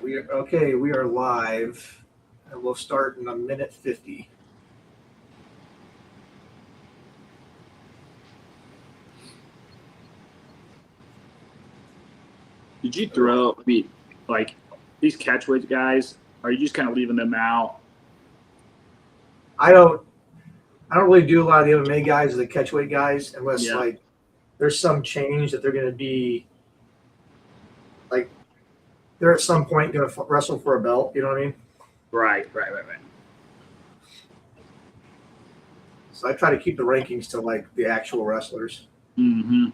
We are live, and we'll start in a minute 50. Did you throw like these catchweight guys? Are you just kind of leaving them out? I don't really do a lot of the MMA guys or the catchweight guys unless like there's some change that they're going to be like they're at some point going to wrestle for a belt. You know what I mean? Right. So I try to keep the rankings to like the actual wrestlers. Mm-hmm.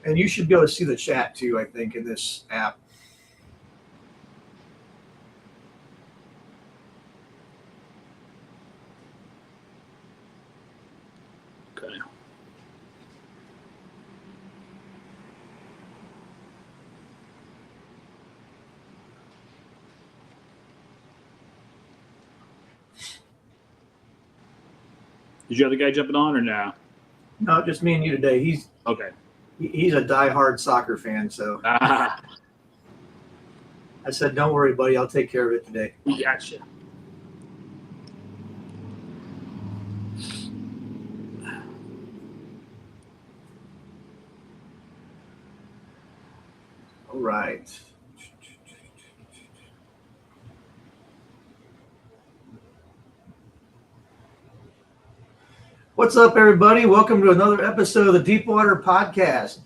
And you should be able to see the chat too, I think, in this app. Okay. Did you have the guy jumping on or no? No, just me and you today. He's a diehard soccer fan, so I said, "Don't worry, buddy. I'll take care of it today." We gotcha. All right. What's up, everybody? Welcome to another episode of the DeepWater Podcast.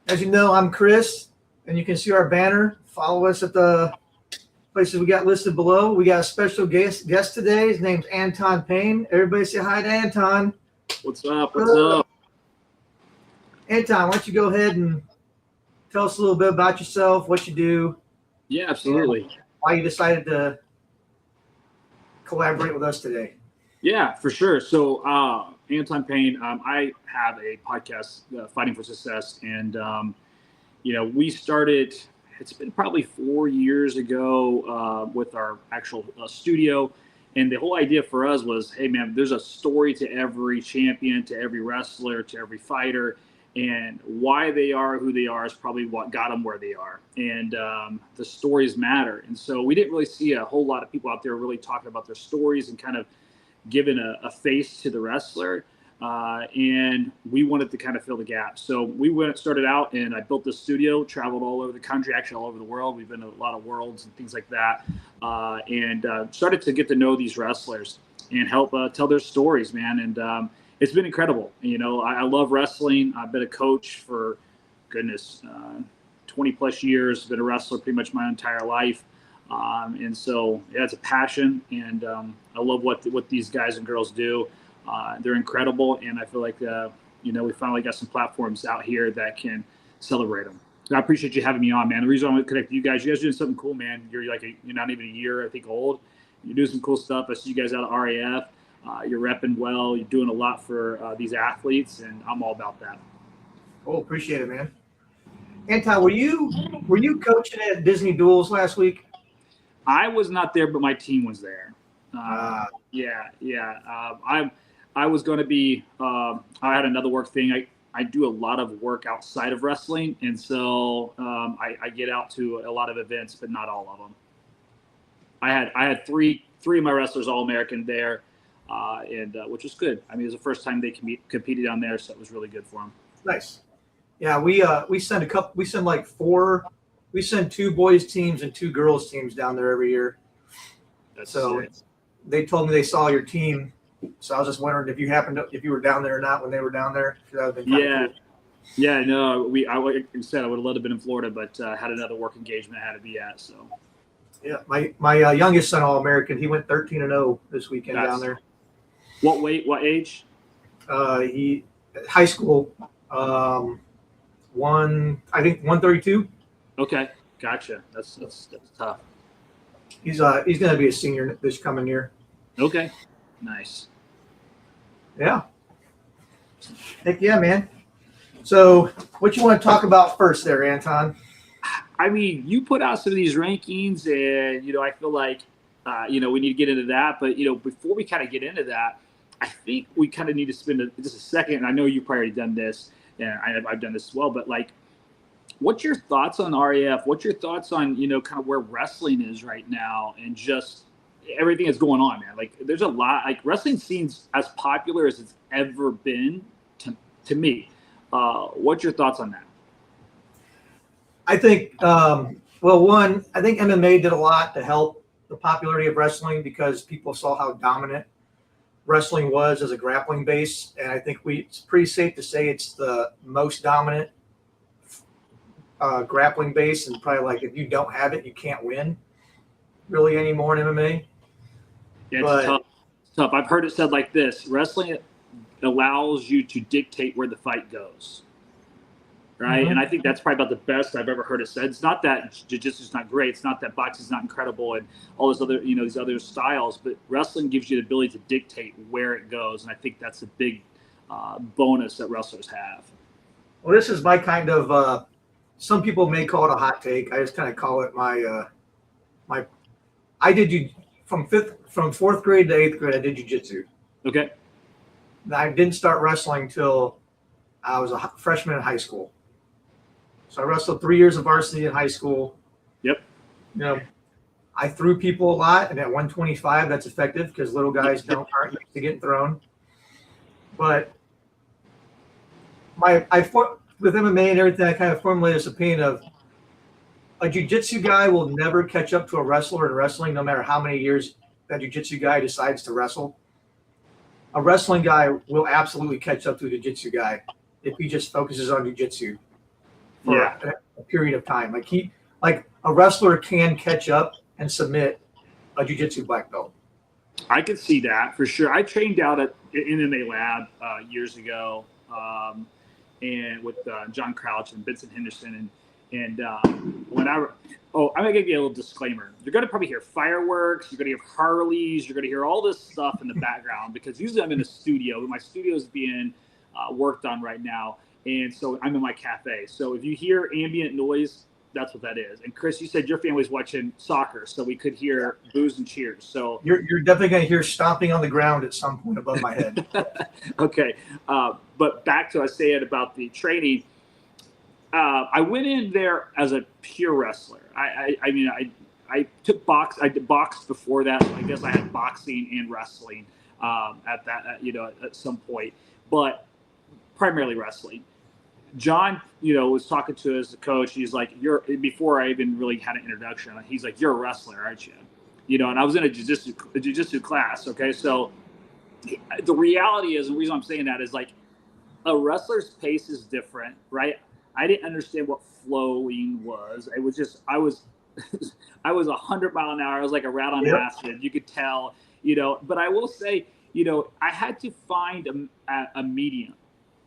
As you know, I'm Chris, and you can see our banner. Follow us at the places we got listed below. We got a special guest today. His name's Anton Payne. Everybody say hi to Anton. What's up? What's up? Anton, why don't you go ahead and tell us a little bit about yourself, what you do. Yeah, absolutely. Why you decided to collaborate with us today. Yeah, for sure. So, Anton Payne, I have a podcast, Fighting for Success, and we started. It's been probably 4 years ago with our actual studio, and the whole idea for us was, hey man, there's a story to every champion, to every wrestler, to every fighter, and why they are who they are is probably what got them where they are, and the stories matter. And so we didn't really see a whole lot of people out there really talking about their stories and kind of given a face to the wrestler, and we wanted to kind of fill the gap. So we started out, and I built this studio, traveled all over the country, actually all over the world. We've been to a lot of worlds and things like that, and started to get to know these wrestlers and help tell their stories, man. And it's been incredible. I love wrestling. I've been a coach for, 20 plus years, been a wrestler pretty much my entire life. And so it's a passion, and I love what these guys and girls do. They're incredible, and I feel like we finally got some platforms out here that can celebrate them. So I appreciate you having me on, man. The reason I want to connect with you guys are doing something cool, man. You're not even a year, I think, old. You're doing some cool stuff. I see you guys out at RAF. You're repping well. You're doing a lot for these athletes, and I'm all about that. Oh, appreciate it, man. Anton, were you coaching at Disney Duels last week? I was not there, but my team was there. I was going to be. I had another work thing. I do a lot of work outside of wrestling, and so I get out to a lot of events, but not all of them. I had three of my wrestlers All-American there, and which was good. I mean, it was the first time they competed on there, so it was really good for them. Nice. Yeah, we send a couple. We send like four. We send 2 boys teams and 2 girls teams down there every year. They told me they saw your team, so I was just wondering if you were down there or not when they were down there. That would have been cool. Yeah. No, like I said, I would have loved to have been in Florida, but had another work engagement I had to be at. So. Yeah, my youngest son, All-American, he went 13-0 this weekend down there. What weight? What age? He high school. I think 132. Okay, gotcha. That's tough. He's going to be a senior this coming year. Okay, nice. Yeah. Heck yeah, man. So what you want to talk about first there, Anton? I mean, you put out some of these rankings, and I feel like we need to get into that. But before we kind of get into that, I think we kind of need to spend just a second. And I know you've probably done this, and I've done this as well. But what's your thoughts on RAF? What's your thoughts on kind of where wrestling is right now, and just everything that's going on, man? Like, there's a lot. Like, wrestling seems as popular as it's ever been to me. What's your thoughts on that? I think, I think MMA did a lot to help the popularity of wrestling because people saw how dominant wrestling was as a grappling base. And I think it's pretty safe to say it's the most dominant grappling base. And probably if you don't have it, you can't win really anymore in MMA. Yeah, it's tough. It's tough. I've heard it said like this: wrestling allows you to dictate where the fight goes. Right. Mm-hmm. And I think that's probably about the best I've ever heard it said. It's not that jiu-jitsu is not great. It's not that boxing is not incredible and all those other, these other styles, but wrestling gives you the ability to dictate where it goes. And I think that's a big bonus that wrestlers have. Well, this is my kind of, some people may call it a hot take. I just kind of call it I did from fourth grade to eighth grade, I did jiu-jitsu. Okay. I didn't start wrestling till I was a freshman in high school. So I wrestled 3 years of varsity in high school. Yep. I threw people a lot, and at 125, that's effective because little guys aren't used to getting thrown. But with MMA and everything, I kind of formulated this opinion of a jiu-jitsu guy will never catch up to a wrestler in wrestling, no matter how many years that jiu-jitsu guy decides to wrestle. A wrestling guy will absolutely catch up to a jiu-jitsu guy if he just focuses on jiu-jitsu for a period of time. Like a wrestler can catch up and submit a jiu-jitsu black belt. I could see that for sure. I trained out at MMA Lab years ago, and with John Crouch and Vincent Henderson, and when I'm gonna give you a little disclaimer. You're gonna probably hear fireworks. You're gonna hear Harleys. You're gonna hear all this stuff in the background because usually I'm in a studio. My studio is being worked on right now, and so I'm in my cafe. So if you hear ambient noise, that's what that is. And Chris, you said your family's watching soccer, so we could hear boos and cheers. So you're definitely going to hear stomping on the ground at some point above my head. Okay, but back to what I was saying about the training. I went in there as a pure wrestler. I did boxed before that. So I guess I had boxing and wrestling at some point, but primarily wrestling. John, was talking to us, the coach. He's like, before I even really had an introduction, he's like, you're a wrestler, aren't you? And I was in a jiu-jitsu class. Okay. So the reality is, and the reason I'm saying that is a wrestler's pace is different, right? I didn't understand what flowing was. It was just, I was 100 mile an hour. I was like a rat on acid. You could tell, but I will say, I had to find a medium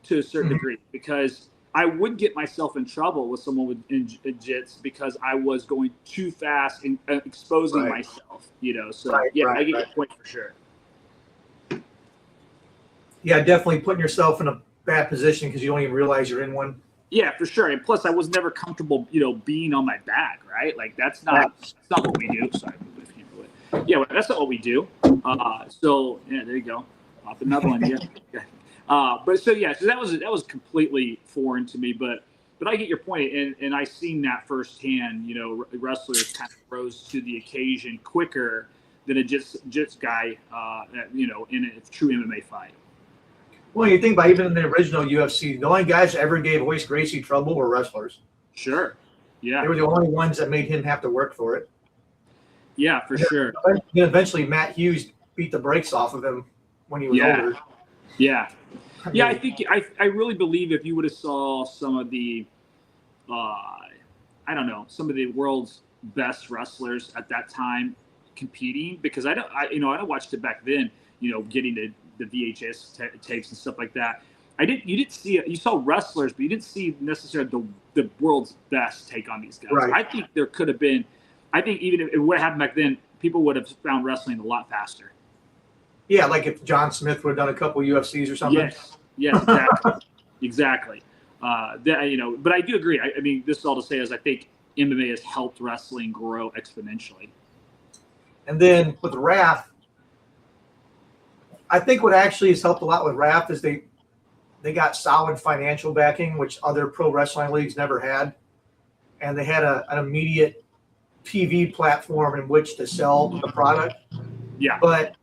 to a certain degree because I would get myself in trouble with someone in jits because I was going too fast and exposing myself, So I get your point for sure. Yeah, definitely putting yourself in a bad position because you don't even realize you're in one. Yeah, for sure. And plus, I was never comfortable, being on my back, right? That's not what we do. Sorry, yeah, that's not what we do. So yeah, there you go. Pop another one. Yeah. So that was completely foreign to me, but I get your point, and I seen that firsthand. Wrestlers kind of rose to the occasion quicker than a jits guy, in a true MMA fight. Well, you think about even in the original UFC, the only guys that ever gave Royce Gracie trouble were wrestlers. Sure. Yeah. They were the only ones that made him have to work for it. Yeah, for sure. And eventually, Matt Hughes beat the brakes off of him when he was older. Yeah. Yeah, I think I really believe if you would have saw some of the, some of the world's best wrestlers at that time competing, because I don't watched it back then, getting the VHS tapes and stuff like that. You didn't see it. You saw wrestlers, but you didn't see necessarily the world's best take on these guys. Right. I think there could have been. I think even if it would have happened back then, people would have found wrestling a lot faster. Yeah, like if John Smith would have done a couple UFCs or something. Yes, exactly. Exactly. But I do agree. I mean, this is all to say is I think MMA has helped wrestling grow exponentially. And then with RAF, I think what actually has helped a lot with RAF is they got solid financial backing, which other pro wrestling leagues never had. And they had an immediate TV platform in which to sell the product. Yeah. But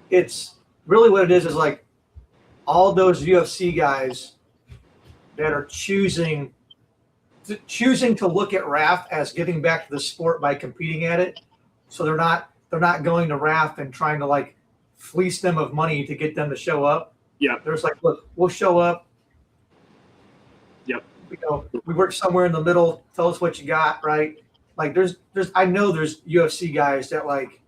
it's really what it is like all those UFC guys that are choosing to look at RAF as giving back to the sport by competing at it. So they're not going to RAF and trying to like fleece them of money to get them to show up. Yeah. There's like, look, we'll show up. Yep. We work somewhere in the middle. Tell us what you got, right? Like I know there's UFC guys that like,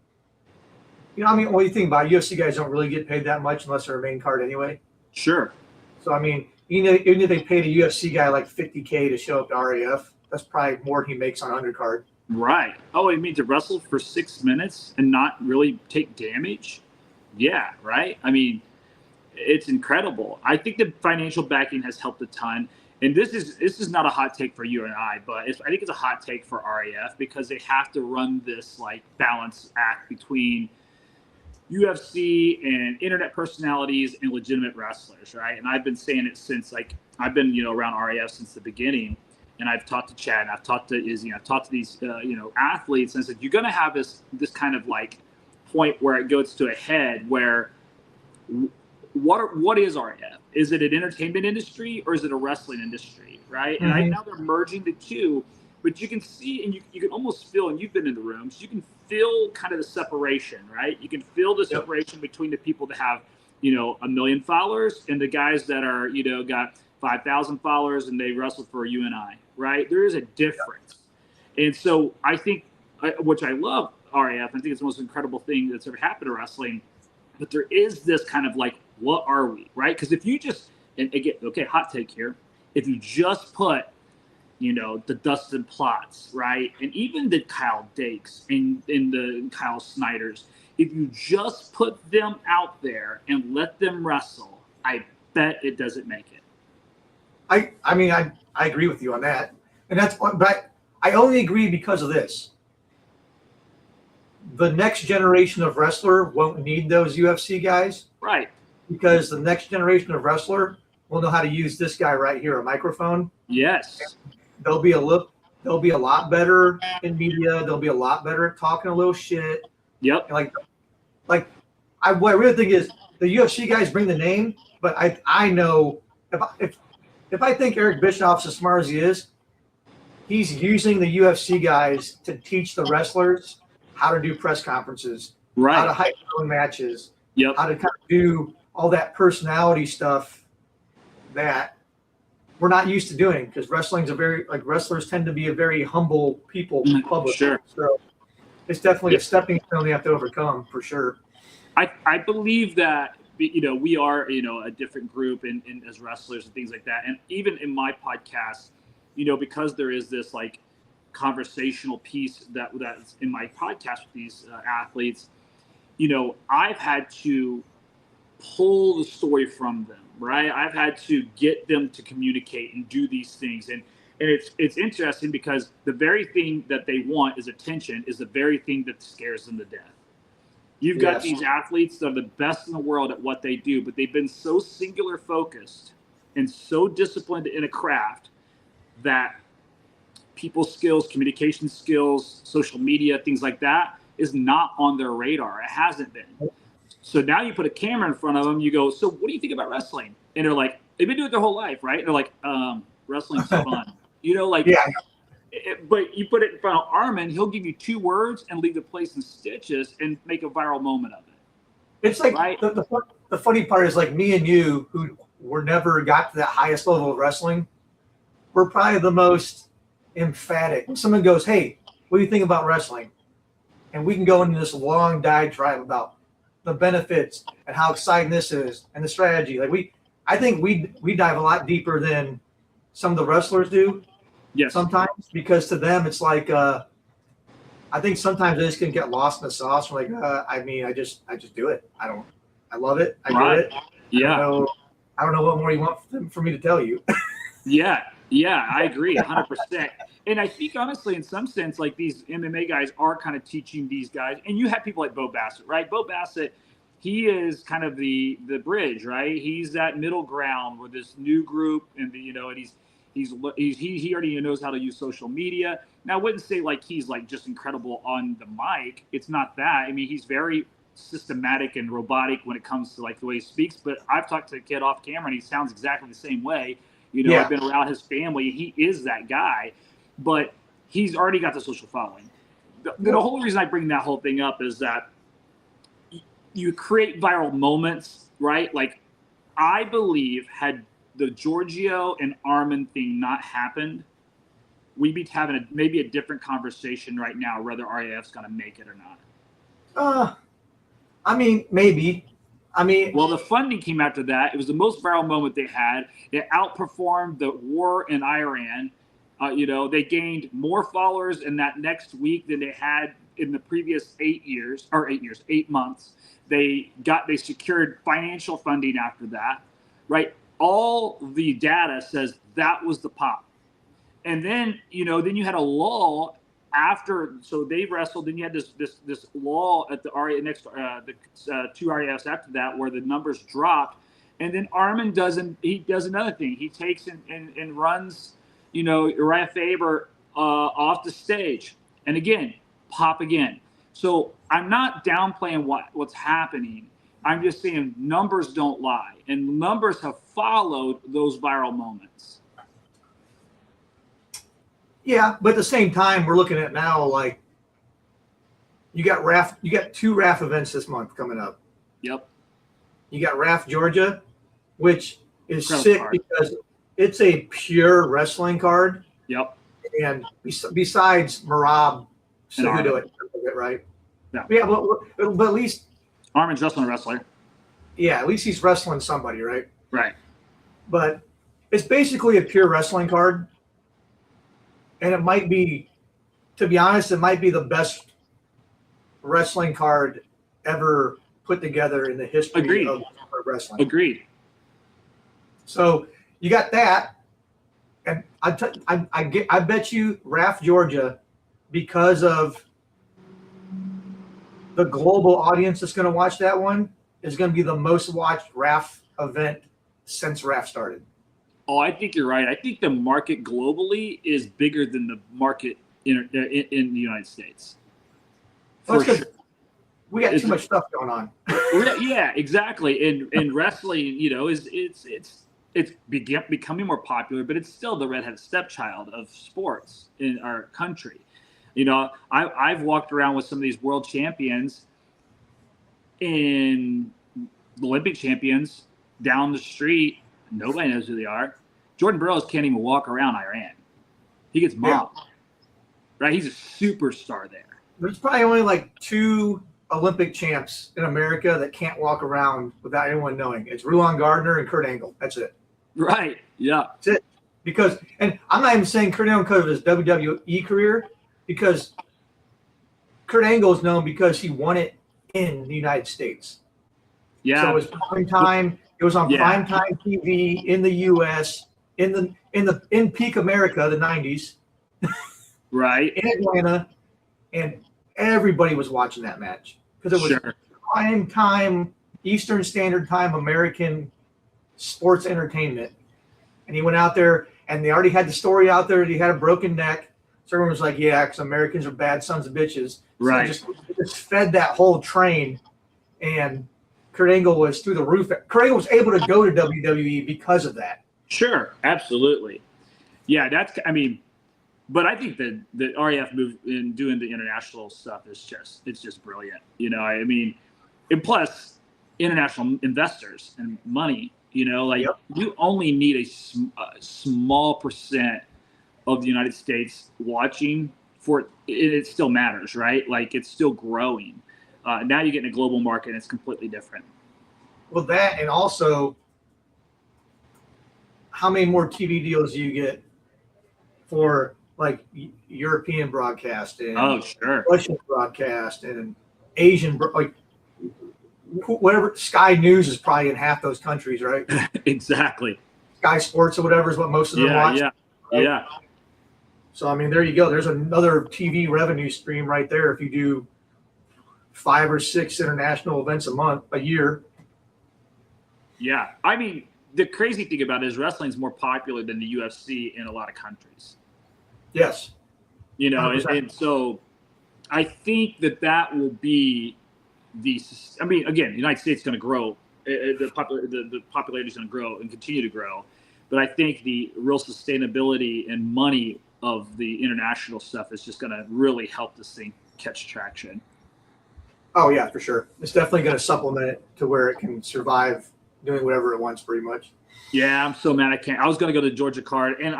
I mean, what do you think about it? UFC guys don't really get paid that much unless they're a main card anyway. Sure. So, I mean, even if they paid a UFC guy like $50K to show up to RAF, that's probably more than he makes on undercard. Right. Oh, you mean to wrestle for 6 minutes and not really take damage? Yeah, right? I mean, it's incredible. I think the financial backing has helped a ton. And this is not a hot take for you and I, but I think it's a hot take for RAF because they have to run this like balance act between UFC and internet personalities and legitimate wrestlers, right? And I've been saying it since like I've been around RAF since the beginning, and I've talked to Chad, and I've talked to Izzy, and I've talked to these athletes, and I said you're going to have this kind of like point where it goes to a head where what is RAF? Is it an entertainment industry or is it a wrestling industry, right? Mm-hmm. And now they're merging the two, but you can see and you can almost feel, and you've been in the rooms, you can feel kind of the separation, right? You can feel the separation between the people that have, 1 million followers and the guys that are, got 5,000 followers and they wrestle for you and I, right? There is a difference. And so I think, which I love RAF, I think it's the most incredible thing that's ever happened to wrestling, but there is this kind of like, what are we, right? Because if you just, and again, okay, hot take here, if you just put, the Dustin Plots, right? And even the Kyle Dakes and the Kyle Snyders, if you just put them out there and let them wrestle, I bet it doesn't make it. I mean, I agree with you on that. And but I only agree because of this. The next generation of wrestler won't need those UFC guys. Right. Because the next generation of wrestler will know how to use this guy right here, a microphone. Yes. They'll be a lot better in media. They'll be a lot better at talking a little shit. Yep. And what I really think is the UFC guys bring the name, but I know if I think Eric Bischoff's as smart as he is, he's using the UFC guys to teach the wrestlers how to do press conferences, right? How to hype their own matches, yep. How to kind of do all that personality stuff that we're not used to doing because wrestling's wrestlers tend to be a very humble people publicly. Sure. So it's definitely a stepping stone they have to overcome for sure. I believe that we are a different group and as wrestlers and things like that, and even in my podcast, because there is this like conversational piece that's in my podcast with these athletes, I've had to pull the story from them, right? I've had to get them to communicate and do these things, and it's interesting because the very thing that they want is attention is the very thing that scares them to death. You've got these athletes that are the best in the world at what they do, but they've been so singular focused and so disciplined in a craft that people's skills, communication skills, social media, things like that is not on their radar. It hasn't been. So now you put a camera in front of them, you go, so what do you think about wrestling? And they're like, they've been doing it their whole life, right? And they're like, wrestling's fun. But you put it in front of Armin, he'll give you 2 words and leave the place in stitches and make a viral moment of it. It's like right? the funny part is like me and you who were never got to that highest level of wrestling, we're probably the most emphatic. When someone goes, hey, what do you think about wrestling? And we can go into this long diatribe about the benefits and how exciting this is and the strategy. I think we dive a lot deeper than some of the wrestlers do. Yes. Sometimes, because to them it's like I think sometimes they just can get lost in the sauce. I just do it. I love it. I do it. Yeah. I don't know what more you want for me to tell you. Yeah, I agree 100%. And I think honestly, in some sense, like these MMA guys are kind of teaching these guys. And you have people like Bo Bassett, right? Bo Bassett, he is kind of the bridge, right? He's that middle ground with this new group, and and he already knows how to use social media. Now, I wouldn't say like he's like just incredible on the mic. It's not that. I mean, he's very systematic and robotic when it comes to like the way he speaks. But I've talked to the kid off camera, and he sounds exactly the same way. I've been around his family. He is that guy, but he's already got the social following. The whole reason I bring that whole thing up is that you create viral moments, right? Like, I believe had the Giorgio and Armin thing not happened, we'd be having maybe a different conversation right now, whether RAF's going to make it or not. I mean, maybe. Well, the funding came after that. It was the most viral moment they had. It outperformed the war in Iran. They gained more followers in that next week than they had in the previous 8 months. They secured financial funding after that, right? All the data says that was the pop. And then, then you had a lull after, so they wrestled, then you had this lull at the two RAFs after that where the numbers dropped. And then Armin does another thing. He takes and runs, Uriah Faber off the stage. And again, pop again. So I'm not downplaying what's happening. I'm just saying numbers don't lie. And numbers have followed those viral moments. Yeah, but at the same time, we're looking at now like you got two RAF events this month coming up. Yep. You got RAF Georgia, which is sick because it's a pure wrestling card. Yep. And besides Marab, Cejudo, right? Yeah, but at least Armin's wrestling a wrestler. Yeah, at least he's wrestling somebody, right? Right. But it's basically a pure wrestling card. And it might be, to be honest, it might be the best wrestling card ever put together in the history of wrestling. Agreed. So you got that, and I bet you RAF Georgia, because of the global audience that's going to watch that one, is going to be the most watched RAF event since RAF started. Oh, I think you're right. I think the market globally is bigger than the market in the United States. Well, sure. We got too much stuff going on. Yeah, exactly. And wrestling, it's becoming more popular, but it's still the redheaded stepchild of sports in our country. I've walked around with some of these world champions and Olympic champions down the street. Nobody knows who they are. Jordan Burroughs can't even walk around Iran. He gets mobbed. Right? He's a superstar there. There's probably only like 2 Olympic champs in America that can't walk around without anyone knowing. It's Rulon Gardner and Kurt Angle. That's it. Right. Yeah. That's it. And I'm not even saying Kurt Angle because of his WWE career, because Kurt Angle is known because he won it in the United States. Yeah. So it was prime time. It was on primetime TV in the U.S. in peak America, the 90s. Right. In Atlanta, and everybody was watching that match because it was prime time, Eastern Standard Time, American sports entertainment. And he went out there, and they already had the story out there that he had a broken neck. So everyone was like, yeah, because Americans are bad sons of bitches. Right. So just fed that whole train, and Kurt Angle was through the roof. Kurt Angle was able to go to WWE because of that. Sure, absolutely. Yeah, but I think that the RAF move in doing the international stuff is just brilliant. And plus international investors and money. You only need a small percent of the United States watching for it still matters, right? Like, it's still growing. Now you get in a global market, and it's completely different. Well, that, and also, how many more TV deals do you get for like European broadcast and Russian broadcast and Asian? Like, whatever Sky News is probably in half those countries, right? Exactly. Sky Sports or whatever is what most of them watch. Yeah. Right? Yeah. So, I mean, there you go. There's another TV revenue stream right there if you do 5 or 6 international events a year. Yeah. I mean, the crazy thing about it is wrestling is more popular than the UFC in a lot of countries. Yes. You know, and so I think that will be again, the United States is going to grow. The popularity is going to grow and continue to grow. But I think the real sustainability and money of the international stuff is just going to really help this thing catch traction. Oh, yeah, for sure. It's definitely going to supplement it to where it can survive doing whatever it wants pretty much. Yeah, I'm so mad I can't. I was going to go to Georgia card, and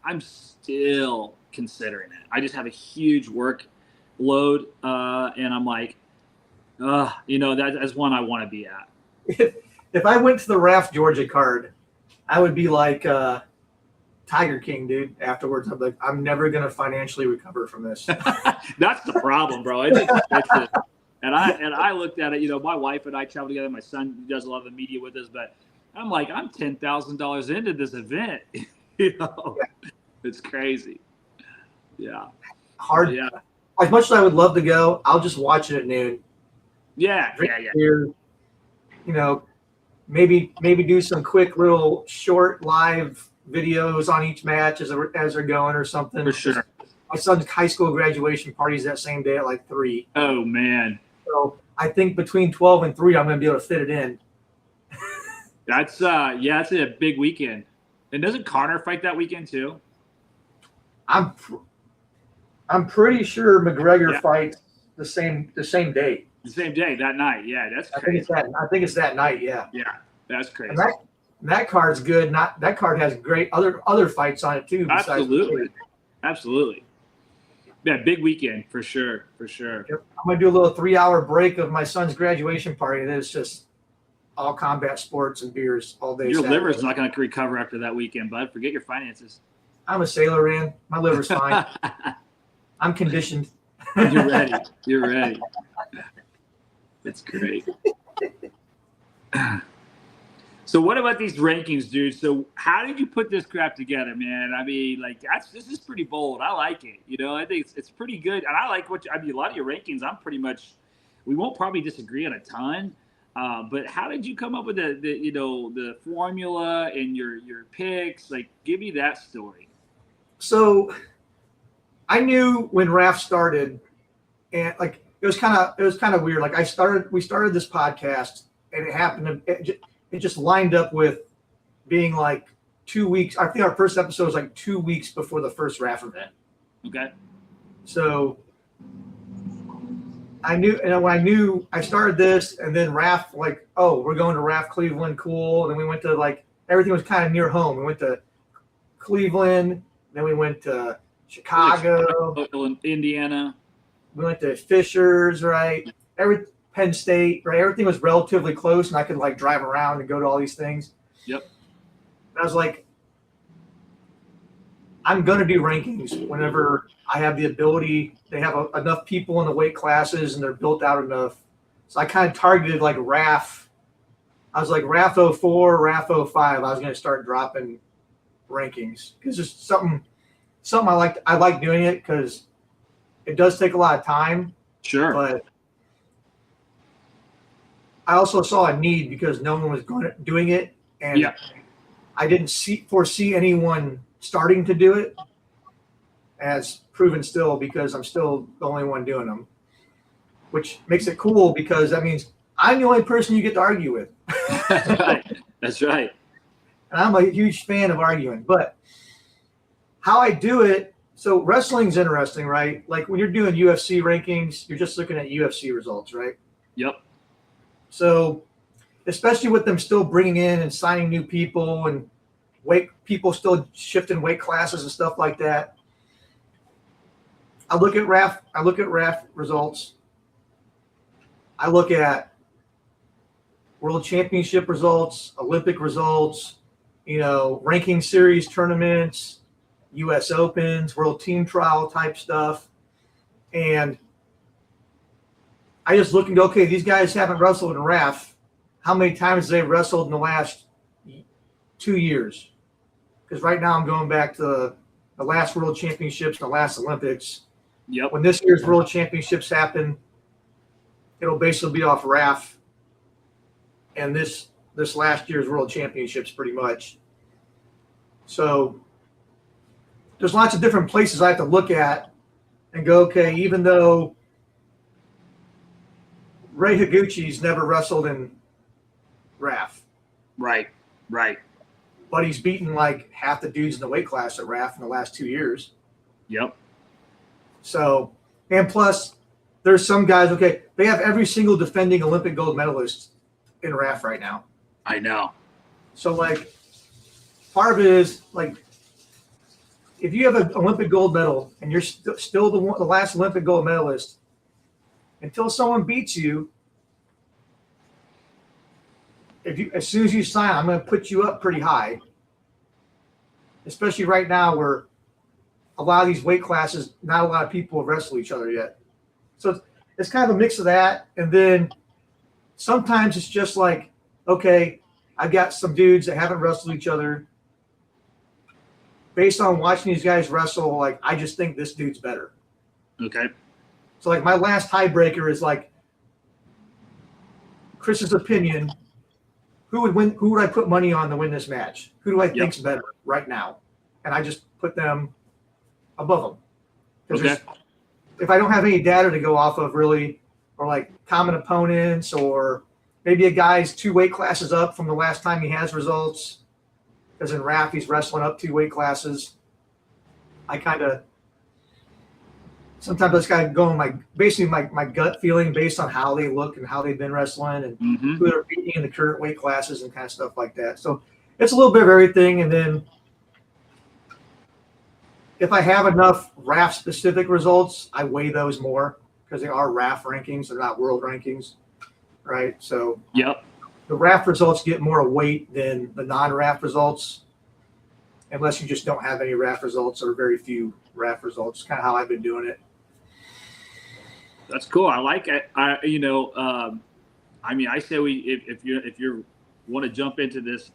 I'm still considering it. I just have a huge work load, and I'm like, that's one I want to be at. If I went to the RAF Georgia card, I would be like Tiger King, dude. Afterwards, I'm like, I'm never gonna financially recover from this. That's the problem, bro. And I looked at it. You know, my wife and I travel together. My son does a lot of the media with us, but I'm like, I'm $10,000 into this event. Yeah. It's crazy. Yeah. Hard. Yeah. As much as I would love to go, I'll just watch it at noon. Yeah. Beer, maybe do some quick little short live videos on each match as they're going or something. For sure. My son's high school graduation party's that same day at like 3. Oh man. So I think between 12 and 3, I'm going to be able to fit it in. That's it's a big weekend. And doesn't Connor fight that weekend too? I'm pretty sure McGregor fights the same day. The same day, that night. Yeah, that's crazy. I think it's that night. Yeah. Yeah, that's crazy. And that card's good. That card has great other fights on it too. Absolutely. Yeah, big weekend for sure. Yep. I'm gonna do a little 3-hour break of my son's graduation party. And it's just all combat sports and beers all day. Your liver's not going to recover after that weekend, bud. Forget your finances. I'm a sailor, man. My liver's fine. I'm conditioned. You're ready. That's great. So what about these rankings, dude? So how did you put this crap together, man? I mean, like this is pretty bold. I like it. You know, I think it's pretty good. And I like a lot of your rankings. We won't probably disagree on a ton. But how did you come up with the formula and your picks? Like, give me that story. So I knew when RAF started, and like it was kind of weird. Like we started this podcast, and it happened. It just lined up with being like 2 weeks. I think our first episode was like 2 weeks before the first RAF event. Okay. So I knew I started this, and then RAF, like, oh, we're going to RAF Cleveland, cool. And then we went to, like, everything was kind of near home. We went to Cleveland, then we went to Chicago, Indiana. We went to Fishers, right? Penn State, right? Everything was relatively close, and I could like drive around and go to all these things. Yep. And I was like, I'm going to do rankings whenever I have the ability. They have enough people in the weight classes, and they're built out enough. So I kind of targeted like RAF. I was like RAF 04, RAF 05. I was going to start dropping rankings because it's something I like. I like doing it because it does take a lot of time. Sure. But I also saw a need because no one was doing it, and I didn't foresee anyone starting to do it, as proven still because I'm still the only one doing them, which makes it cool because that means I'm the only person you get to argue with. That's right. And I'm a huge fan of arguing, but how I do it. So wrestling's interesting, right? Like when you're doing UFC rankings, you're just looking at UFC results, right? Yep. So especially with them still bringing in and signing new people and people still shifting weight classes and stuff like that. I look at RAF results. I look at World Championship results, Olympic results, ranking series tournaments, US Opens, World Team Trial type stuff. And I just look and go, okay, these guys haven't wrestled in RAF. How many times have they wrestled in the last 2 years? Because right now I'm going back to the last World Championships, the last Olympics. Yep. When this year's World Championships happen, it'll basically be off RAF and this last year's World Championships pretty much. So there's lots of different places I have to look at and go, okay, even though Ray Higuchi's never wrestled in RAF. Right. But he's beaten like half the dudes in the weight class at RAF in the last 2 years. Yep. So, and plus, there's some guys, okay, they have every single defending Olympic gold medalist in RAF right now. I know. So, like, part of it is, like, if you have an Olympic gold medal and you're still the last Olympic gold medalist, until someone beats you, as soon as you sign, I'm going to put you up pretty high, especially right now where a lot of these weight classes, not a lot of people have wrestled each other yet. So it's kind of a mix of that. And then sometimes it's just like, okay, I've got some dudes that haven't wrestled each other. Based on watching these guys wrestle, like, I just think this dude's better. Okay. So, like, my last tiebreaker is, like, Chris's opinion. Who would win? Who would I put money on to win this match? Who do I think's better right now? And I just put them above them. Okay. If I don't have any data to go off of, really, or like common opponents, or maybe a guy's 2 weight classes up from the last time he has results, because in RAF he's wrestling up 2 weight classes. I kind of sometimes I just gotta go on my gut feeling based on how they look and how they've been wrestling and who they're beating in the current weight classes and kind of stuff like that. So it's a little bit of everything. And then if I have enough RAF specific results, I weigh those more because they are RAF rankings, they're not world rankings, right? So yep. The RAF results get more weight than the non-RAF results, unless you just don't have any RAF results or very few RAF results. Kind of how I've been doing it. That's cool. I like it. I say if you want to jump into this,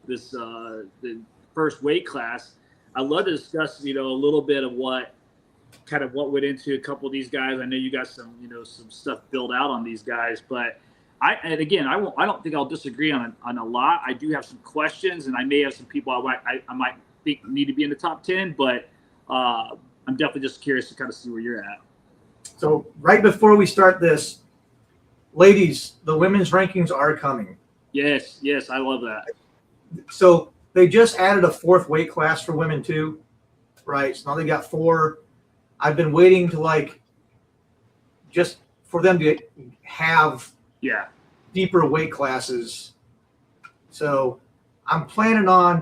the first weight class, I'd love to discuss, a little bit of what went into a couple of these guys. I know you got some stuff built out on these guys, but I don't think I'll disagree on a lot. I do have some questions, and I may have some people I might think need to be in the top 10, but I'm definitely just curious to kind of see where you're at. So right before we start this, ladies, the women's rankings are coming. Yes, I love that. So they just added a 4th weight class for women too, right? So now they got 4. I've been waiting to just for them to have deeper weight classes. So I'm planning on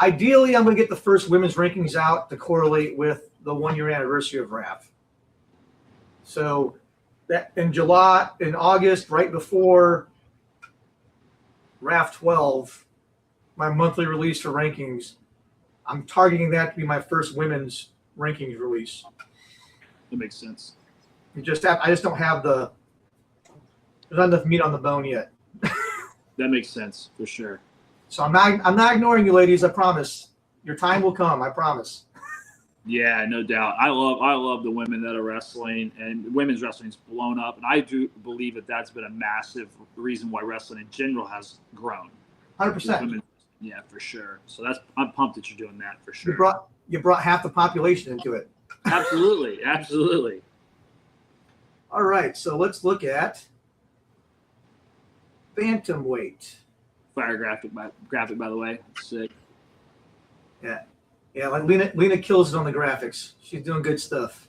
ideally I'm going to get the first women's rankings out to correlate with the 1-year anniversary of RAF. So that in August, right before RAF 12, my monthly release for rankings, I'm targeting that to be my first women's rankings release. That makes sense. I just don't have there's not enough meat on the bone yet. That makes sense for sure. So I'm not ignoring you, ladies. I promise. Your time will come. I promise. Yeah, no doubt. I love the women that are wrestling, and women's wrestling's blown up, and I do believe that's been a massive reason why wrestling in general has grown. 100%. Yeah, for sure. So I'm pumped that you're doing that for sure. You brought half the population into it. Absolutely. All right, so let's look at bantamweight. Fire graphic by the way. Sick. Yeah, like Lena kills it on the graphics. She's doing good stuff.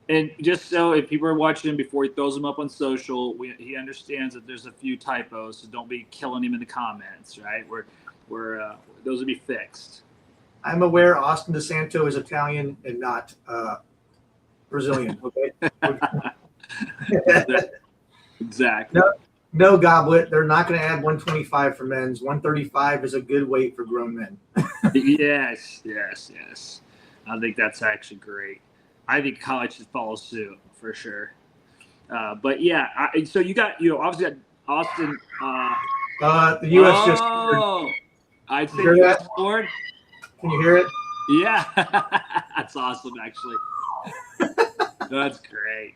And just so if people are watching before he throws them up on social, he understands that there's a few typos, so don't be killing him in the comments, right? We're those will be fixed. I'm aware Austin DeSanto is Italian and not Brazilian. Okay. Exactly. No goblet. They're not going to add 125 for men's. 135 is a good weight for grown men. Yes. I think that's actually great. I think college should follow suit for sure. But yeah, so you got obviously got Austin. The U.S. just. I'd say Hear U.S. that? scored. Can you hear it? Yeah, that's awesome. Actually, that's great.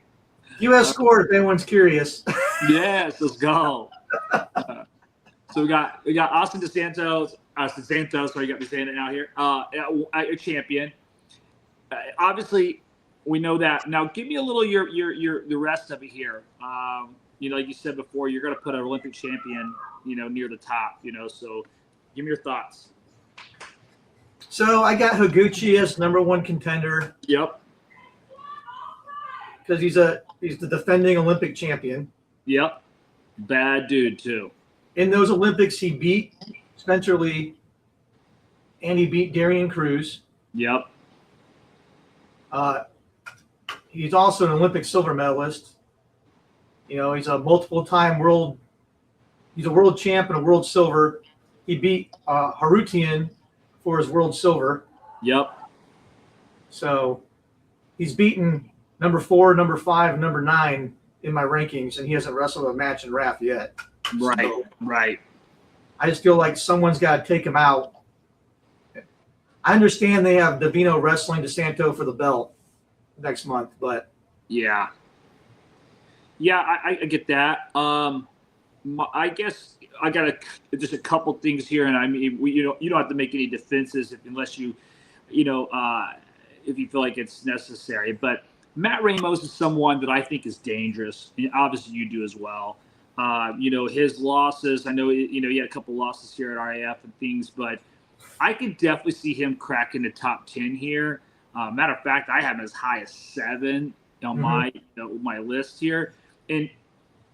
U.S. scored. If anyone's curious. Yes, let's go. So we got Austin DeSantos. So you got me saying it now here. A champion. Obviously, we know that. Now, give me a little the rest of it here. Like you said before, you're going to put an Olympic champion, near the top. So give me your thoughts. So I got Higuchi as number one contender. Yep. Because he's the defending Olympic champion. Yep. Bad dude too. In those Olympics, he beat Spencer Lee, and he beat Darian Cruz. Yep. He's also an Olympic silver medalist. He's a multiple-time world. He's a world champ and a world silver. He beat Harutian for his world silver. Yep. So he's beaten number 4, number 5, and number 9 in my rankings, and he hasn't wrestled a match in RAF yet. Right. So right. I just feel like someone's got to take him out. I understand they have Davino wrestling DeSanto for the belt next month, but yeah, I get that. I guess I got just a couple things here, and I mean, you don't have to make any defenses unless you if you feel like it's necessary. But Matt Ramos is someone that I think is dangerous, and obviously you do as well. His losses. I know he had a couple losses here at RAF and things, but I could definitely see him cracking the top 10 here. Matter of fact, I have him as high as 7 on my list here, and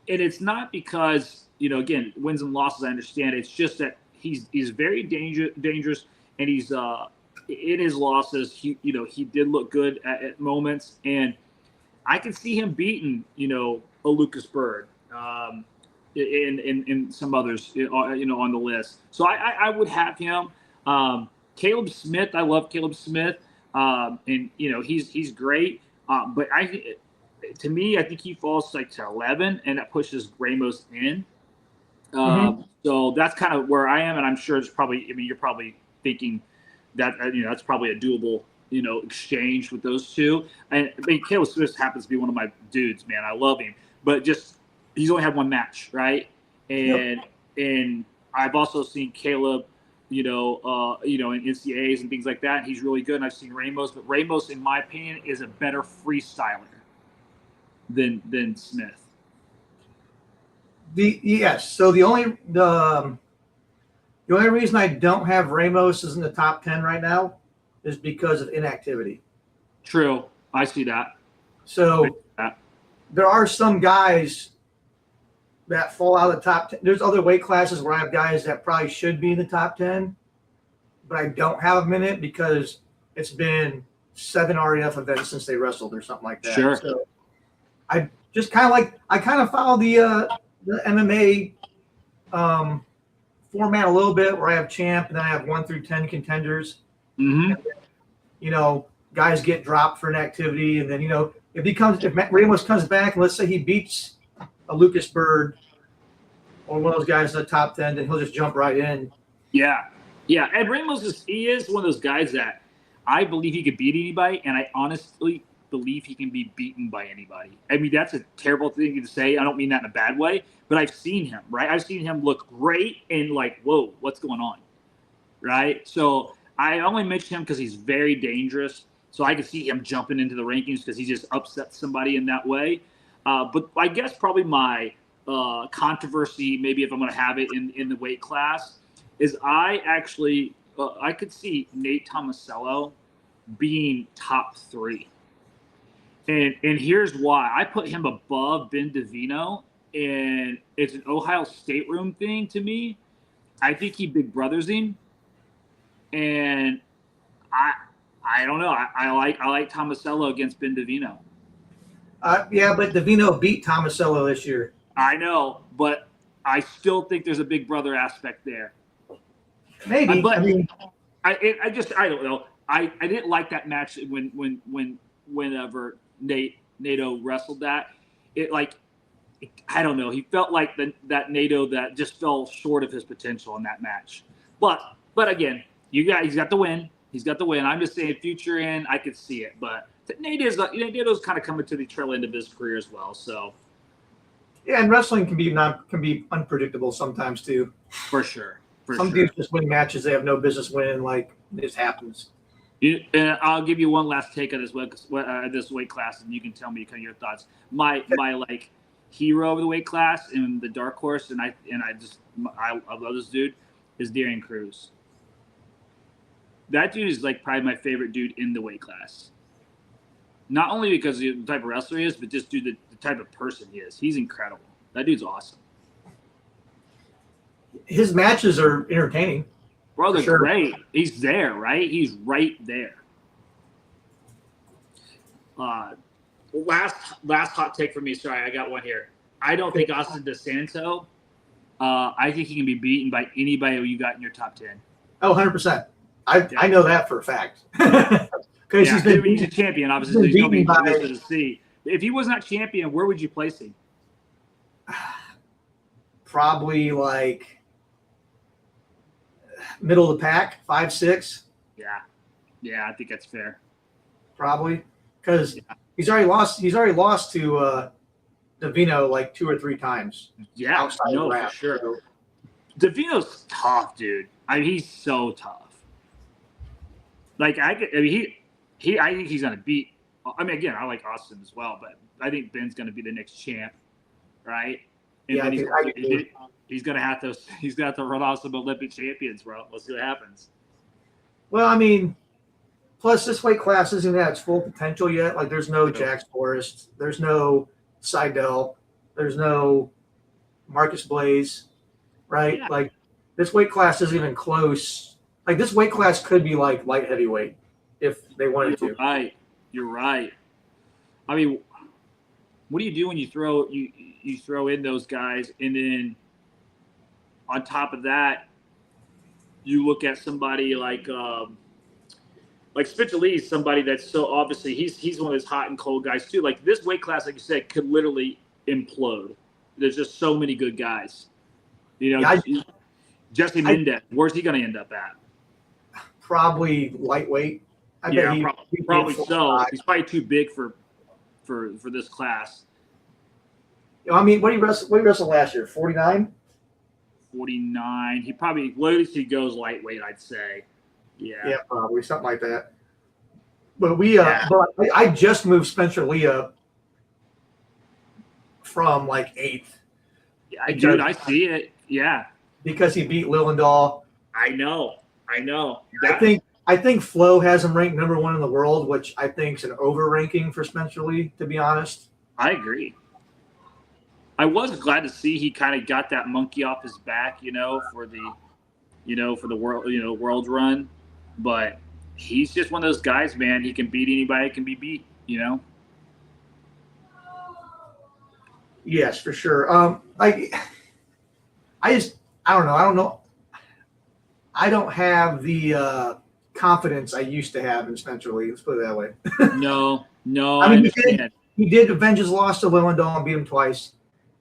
it's not because again, wins and losses. I understand. It's just that he's very dangerous, and he's in his losses. He did look good at moments, and I can see him beating a Lucas Bird. In some others, on the list. So I would have him. Caleb Smith, I love Caleb Smith, and he's great. But to me, I think he falls like to 11, and that pushes Ramos in. So that's kind of where I am, and I'm sure it's probably. I mean, you're probably thinking that that's probably a doable exchange with those two. And I mean, Caleb Smith happens to be one of my dudes, man. I love him, but just. He's only had one match, right? And I've also seen Caleb, in NCAAs and things like that. He's really good. And I've seen Ramos, but Ramos, in my opinion, is a better freestyler than Smith. So the only reason I don't have Ramos is in the top 10 right now is because of inactivity. True, I see that. So there are some guys that fall out of the top 10. There's other weight classes where I have guys that probably should be in the top 10, but I don't have them in it because it's been 7 RAF events since they wrestled or something like that. Sure. So I just kind of follow the MMA format a little bit where I have champ and then I have 1 through 10 contenders. Mm-hmm. And then, guys get dropped for inactivity, and then if Ramos comes back and let's say he beats a Lucas Bird or one of those guys in the top 10, then he'll just jump right in. Yeah. And Ramos is one of those guys that I believe he could beat anybody, and I honestly believe he can be beaten by anybody. I mean, that's a terrible thing to say. I don't mean that in a bad way, but I've seen him, right? I've seen him look great and like, whoa, what's going on, right? So I only mention him because he's very dangerous. So I could see him jumping into the rankings because he just upsets somebody in that way. But I guess probably my controversy, maybe if I'm going to have it in the weight class, is I could see Nate Tomasello being top 3. And here's why. I put him above Ben Davino, and it's an Ohio State room thing to me. I think he big brothers him. And I don't know. I like Tomasello against Ben Davino. But Davino beat Tomasello this year. I know, but I still think there's a big brother aspect there. Maybe. I don't know. I didn't like that match when whenever NATO wrestled that, I don't know. He felt like that NATO that just fell short of his potential in that match. But again, he's got the win. He's got the win. I'm just saying, future in, I could see it. But NATO's kind of coming to the trail end of his career as well. So yeah, and wrestling can be unpredictable sometimes too. For sure. Some dudes just win matches they have no business winning. Like, it just happens. And I'll give you one last take on this weight class, and you can tell me kind of your thoughts. My hero of the weight class in the dark horse, and I love this dude, is Darian Cruz. That dude is like probably my favorite dude in the weight class. Not only because of the type of wrestler he is, but just the type of person he is. He's incredible. That dude's awesome. His matches are entertaining. Bro, they're great. He's there, right? He's right there. Last hot take for me. Sorry, I got one here. I don't think Austin DeSanto. I think he can be beaten by anybody who you got in your top 10. Oh, 100%. I know that for a fact. Because he's a champion, obviously. So he's going to be listed to see. If he was not champion, where would you place him? Probably like middle of the pack, 5, 6. Yeah, I think that's fair. Probably because he's already lost. He's already lost to Davino like 2 or 3 times. Yeah, outside no, RAF, for sure. So. Davino's tough, dude. I mean, he's so tough. Like I think he's gonna beat. I mean, again, I like Austin as well, but I think Ben's gonna be the next champ, right? And then he's gonna have to run off some Olympic champions, bro. Let's see what happens. Well, I mean, plus this weight class isn't at its full potential yet. Like, there's no Jax Forrest, there's no Seidel, there's no Marcus Blaze, right? Yeah. Like, this weight class isn't even close. Like, this weight class could be like light heavyweight if they wanted to. You're right. I mean, what do you do when you throw in those guys, and then on top of that, you look at somebody like Spencer Lee is somebody that's so obviously he's one of those hot and cold guys too. Like, this weight class, like you said, could literally implode. There's just so many good guys. You know, Jesse Mendez, where's he going to end up at? Probably lightweight. Probably so. He's probably too big for this class. I mean, what did he wrestle last year? 49? 49. He probably, latest he goes lightweight, I'd say. Yeah, probably something like that. But but I just moved Spencer Lee up from like 8th. Yeah, dude, I see it. Yeah, because he beat Lillendahl. I know. I think Flo has him ranked number 1 in the world, which I think is an over ranking for Spencer Lee, to be honest. I agree. I was glad to see he kind of got that monkey off his back, for the world run. But he's just one of those guys, man. He can beat anybody, can be beat, Yes, for sure. I don't know. I don't have the confidence I used to have in Spencer Lee. Let's put it that way. No. I mean, he did avenge his loss to Lillendahl and beat him twice,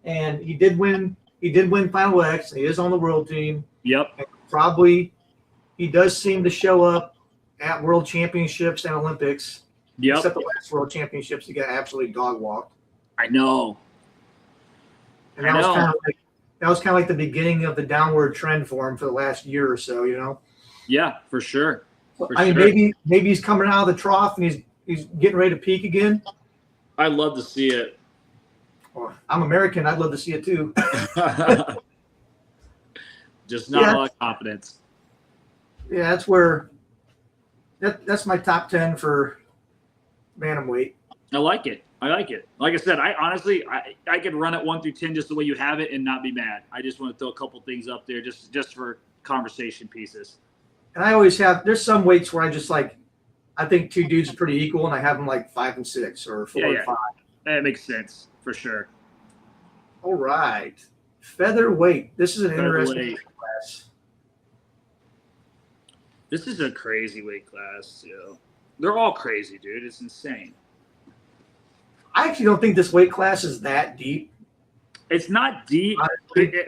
and he did win. He did win Final X. He is on the world team. Yep. And probably he does seem to show up at World Championships and Olympics. Yep. Except the last World Championships, he got absolutely dog walked. I know. And that was kind of like the beginning of the downward trend for him for the last year or so, Yeah, for sure. Maybe he's coming out of the trough and he's getting ready to peak again. I'd love to see it. Well, I'm American. I'd love to see it too. Just not a lot of confidence. Yeah, that's my top 10 for bantamweight. I like it. Like I said, I could run it 1 through 10 just the way you have it and not be mad. I just want to throw a couple things up there just for conversation pieces. And I always there's some weights where I think 2 dudes are pretty equal, and I have them like 5 and 6 or 4 and 5. That makes sense for sure. All right, featherweight. This is an interesting weight class. This is a crazy weight class, They're all crazy, dude. It's insane. I actually don't think this weight class is that deep. It's not deep,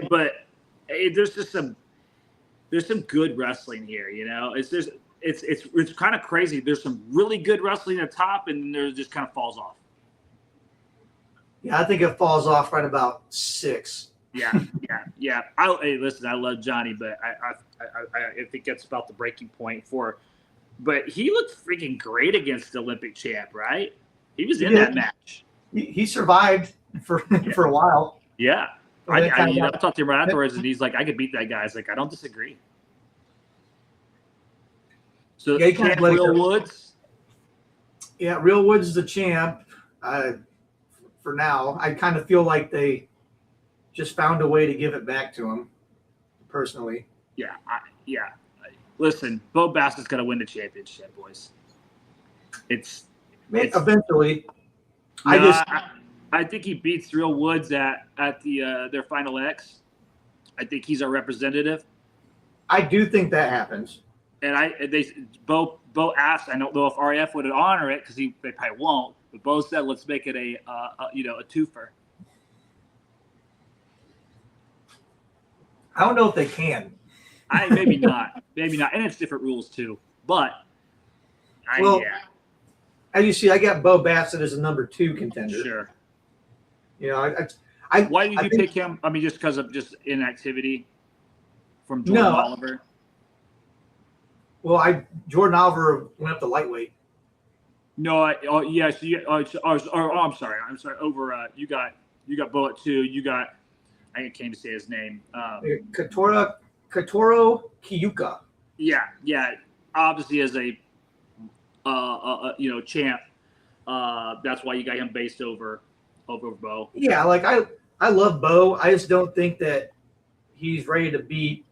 but there's just some good wrestling here. It's kind of crazy. There's some really good wrestling at the top, and then there just kind of falls off. Yeah, I think it falls off right about 6. Yeah. Hey, listen, I love Johnny, but I think that's about the breaking point for. But he looked freaking great against the Olympic champ, right? He was in that match. He survived for a while. Yeah. I talked to him right afterwards, and he's like, I could beat that guy. I was like, I don't disagree. So champ Real Woods? Yeah, Real Woods is the champ. For now, I kind of feel like they just found a way to give it back to him, personally. Yeah. Listen, Bo Bassett's going to win the championship, boys. It's eventually. I think he beats Real Woods at their Final X. I think he's a representative. I do think that happens. And Bo asked, I don't know if RAF would honor it because they probably won't. But Bo said, let's make it a twofer. I don't know if they can. Maybe not, and it's different rules too. But as you see, I got Bo Bassett as a number 2 contender. Sure. Why did you pick him? I mean, just because of inactivity from Jordan Oliver. Well, Jordan Oliver went up to lightweight. No, I'm sorry. Over, you got Bo at 2. You got, I can't even say his name. Katoro Kiyuka. Yeah. Obviously, as a champ, that's why you got him based over Bo. Yeah, like I love Bo. I just don't think that he's ready to beat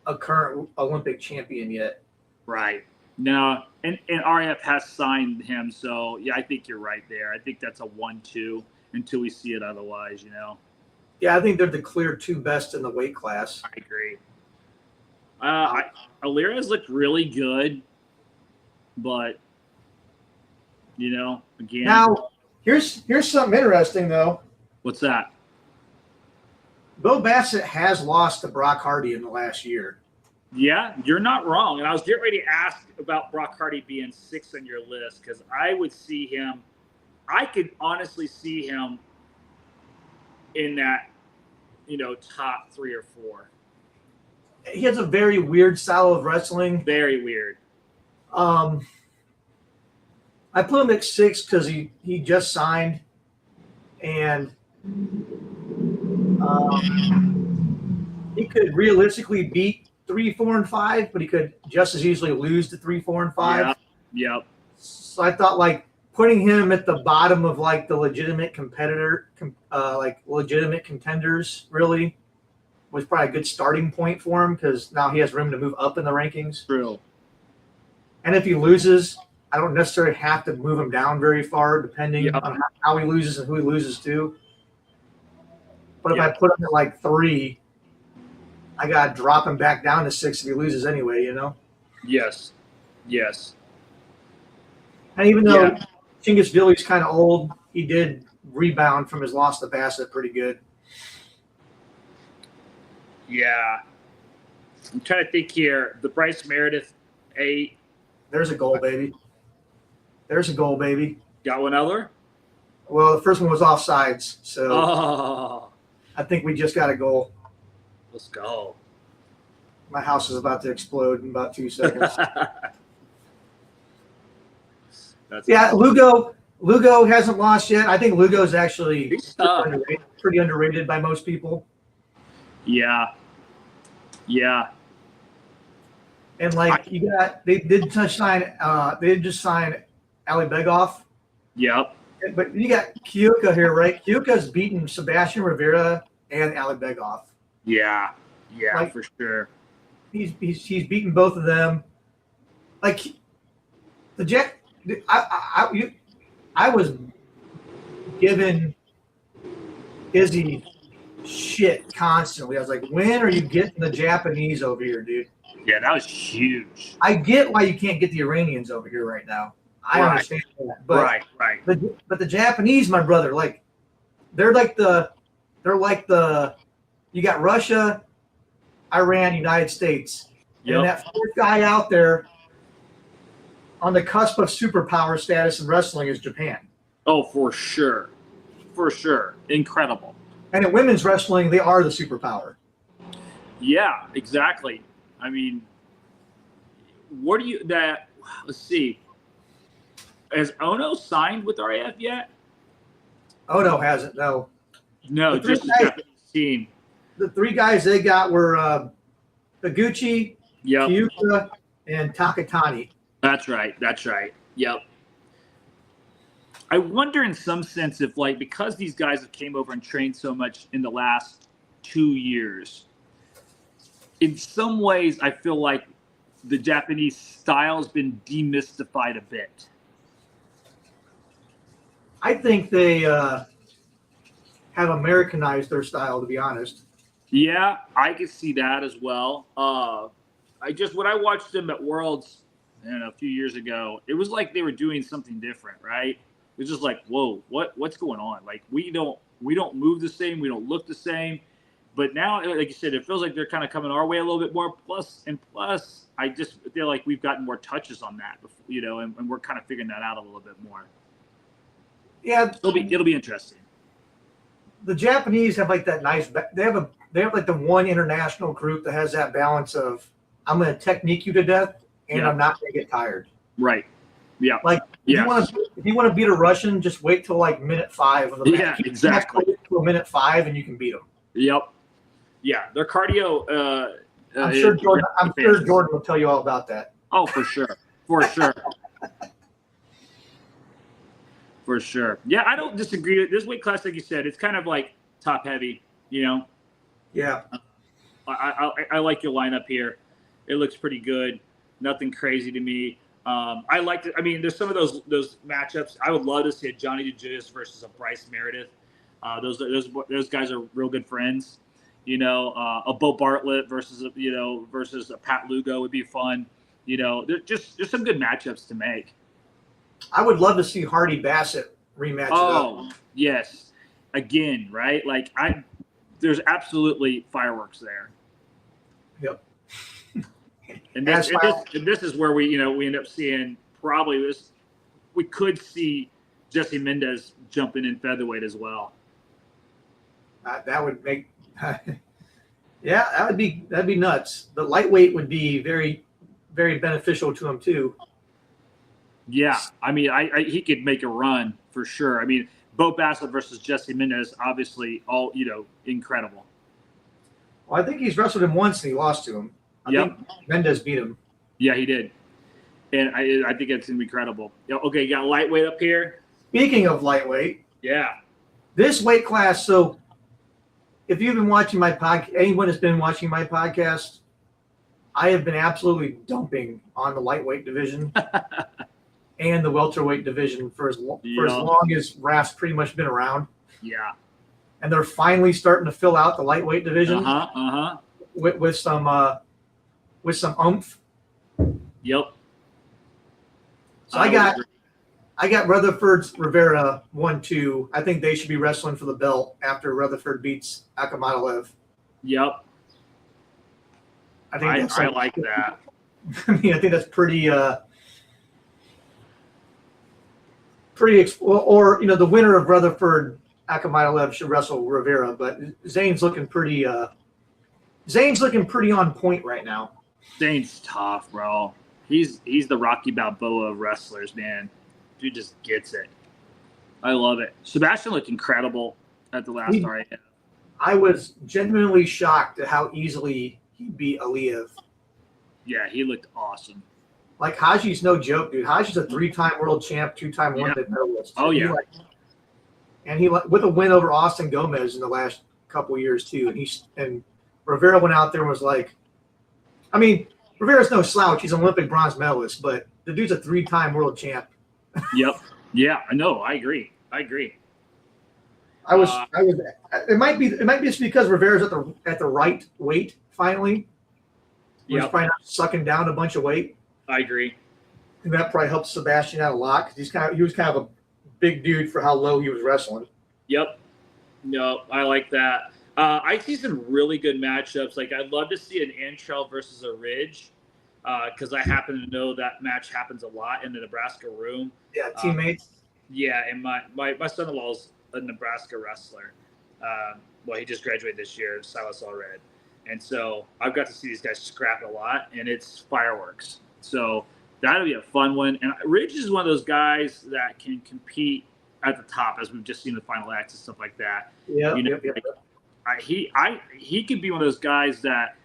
a current Olympic champion yet. Right. No, and RAF has signed him, so yeah, I think you're right there. I think that's a 1-2 until we see it otherwise, Yeah, I think they're the clear 2 best in the weight class. I agree. Alira's looked really good, but again. Now, here's something interesting though. What's that? Bo Bassett has lost to Brock Hardy in the last year. Yeah, you're not wrong. And I was getting ready to ask about Brock Hardy being 6th on your list because I would see him. I could honestly see him in that, top 3 or 4. He has a very weird style of wrestling. Very weird. I put him at 6 because he just signed, and he could realistically beat 3, 4, and 5, but he could just as easily lose to 3, 4, and 5. Yep. So I thought putting him at the bottom of the legitimate legitimate contenders really was probably a good starting point for him because now he has room to move up in the rankings. True. And if he loses, I don't necessarily have to move him down very far depending on how he loses and who he loses to. But if I put him at 3, I got to drop him back down to 6 if he loses anyway, Yes. And even though Chingus Billy's kind of old, he did rebound from his loss to Bassett pretty good. Yeah. I'm trying to think here. The Bryce Meredith 8. There's a goal, baby. Got one other? Well, the first one was offsides, so I think we just got a goal. Let's go. My house is about to explode in about 2 seconds. Lugo hasn't lost yet. I think Lugo's actually pretty underrated by most people. Yeah. And they did just sign Ali Begoff. Yep. But you got Kiyuka here, right? Kiyuka's beaten Sebastian Rivera and Ali Begoff. Yeah, for sure. He's beaten both of them. I was giving Izzy shit constantly. I was like, when are you getting the Japanese over here, dude? Yeah, that was huge. I get why you can't get the Iranians over here right now. I understand that. But, right. But the Japanese, my brother, like they're like the you got Russia, Iran, United States. Yep. And that fourth guy out there on the cusp of superpower status in wrestling is Japan. Oh, for sure. For sure. Incredible. And in women's wrestling, they are the superpower. Yeah, exactly. I mean, let's see. Has Ono signed with RAF yet? Ono hasn't, no. No, just the Japanese team. The three guys they got were Higuchi, Kyuka, and Takatani. That's right. Yep. I wonder in some sense if, like, because these guys have came over and trained so much in the last 2 years, in some ways I feel like the Japanese style has been demystified a bit. I think they have Americanized their style, to be honest. Yeah, I could see that as well. When I watched them at Worlds, a few years ago, it was like they were doing something different, right? It was just like, whoa, what's going on? Like we don't move the same, we don't look the same. But now, like you said, it feels like they're kind of coming our way a little bit more. Plus, I just feel like we've gotten more touches on that, and we're kind of figuring that out a little bit more. Yeah, it'll be interesting. The Japanese have like that nice. They have like the one international group that has that balance of I'm going to technique you to death, and I'm not going to get tired. Right. Yeah. Like if you want to beat a Russian, just wait till like minute 5 of the match. Yeah, exactly. Wait till minute 5, and you can beat them. Yep. Yeah, their cardio. I'm sure Jordan will tell you all about that. Oh, for sure. For sure. Yeah, I don't disagree. This weight class, like you said, it's kind of like top heavy, Yeah. I like your lineup here. It looks pretty good. Nothing crazy to me. I like it. I mean, there's some of those matchups. I would love to see a Johnny DeJuice versus a Bryce Meredith. Those guys are real good friends. A Bo Bartlett versus a Pat Lugo would be fun. There's some good matchups to make. I would love to see Hardy Bassett rematch. Oh, yes. Again, right? Like there's absolutely fireworks there. Yep. And this is where we end up seeing probably this. We could see Jesse Mendez jumping in featherweight as well. That would make, that'd be nuts. The lightweight would be very, very beneficial to him too. Yeah, I mean, he could make a run for sure. I mean, Bo Bassett versus Jesse Mendez, obviously, all incredible. Well, I think he's wrestled him once and he lost to him. I think Mendez beat him. Yeah, he did, and I think it's gonna be incredible. Okay, you got lightweight up here. Speaking of lightweight, this weight class. So, if you've been watching my podcast, anyone has been watching my podcast, I have been absolutely dumping on the lightweight division. And the welterweight division for as long as RAF's pretty much been around. Yeah. And they're finally starting to fill out the lightweight division. With some oomph. Yep. So I got Rutherford's Rivera 1-2. I think they should be wrestling for the belt after Rutherford beats Akhmadalev. Yep. I like that. I mean, I think that's pretty the winner of Rutherford Akhmadalev should wrestle Rivera, but Zane's looking pretty on point right now. Zane's tough, bro. He's the Rocky Balboa of wrestlers, man. Dude just gets it. I love it. Sebastian looked incredible at the last RAF. I was genuinely shocked at how easily he beat Aliyev. Yeah, he looked awesome. Like, Haji's no joke, dude. Haji's a 3-time world champ, 2-time Olympic medalist. Oh, yeah. And he with a win over Austin Gomez in the last couple of years, too. And Rivera went out there and was like, I mean, Rivera's no slouch. He's an Olympic bronze medalist, but the dude's a 3-time world champ. Yep. Yeah, I know. I agree. It might be just because Rivera's at the right weight finally. He's probably not sucking down a bunch of weight. I agree. And that probably helps Sebastian out a lot because he was kind of a big dude for how low he was wrestling. Yep. No, I like that. I see some really good matchups. Like, I'd love to see an Antrell versus a Ridge because I happen to know that match happens a lot in the Nebraska room. Yeah, teammates. Yeah, and my son-in-law is a Nebraska wrestler. Well, he just graduated this year, Silas Allred. And so I've got to see these guys scrap a lot, and it's fireworks. So that'll be a fun one. And Ridge is one of those guys that can compete at the top, as we've just seen the final acts and stuff like that. Yeah, he could be one of those guys that,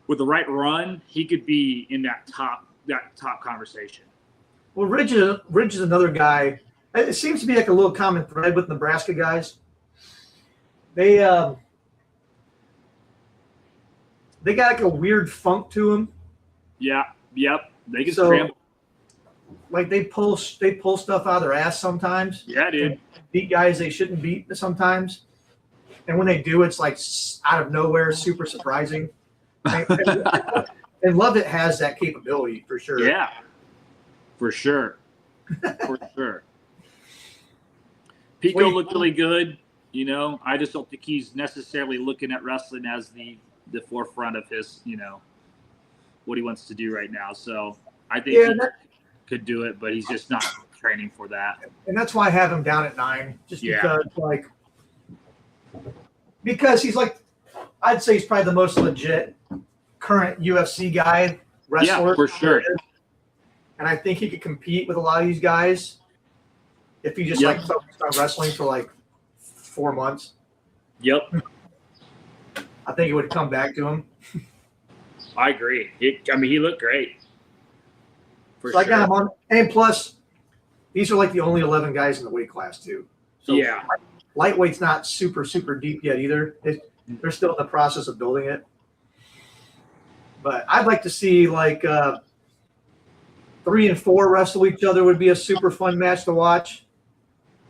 with the right run, he could be in that top conversation. Well, Ridge is another guy. It seems to be like a little common thread with Nebraska guys. They got like a weird funk to them. Yeah. Yep. They can scramble. Like they pull stuff out of their ass sometimes. Yeah, dude. Beat guys they shouldn't beat sometimes. And when they do, it's like out of nowhere, super surprising. And Lovett has that capability for sure. Yeah, for sure. For sure. Pico looked really good. I just don't think he's necessarily looking at wrestling as the forefront of his, what he wants to do right now. So I think he could do it, but he's just not training for that. And that's why I have him down at 9, just because he's like, I'd say he's probably the most legit current UFC guy, wrestler. Yeah, for sure. And I think he could compete with a lot of these guys if he just focused on wrestling for like 4 months. Yep. I think it would come back to him. I agree. He looked great. For so sure. I got him on. And plus, these are like the only 11 guys in the weight class too. So yeah. Lightweight's not super, super deep yet either. They're still in the process of building it. But I'd like to see like 3 and 4 wrestle each other would be a super fun match to watch.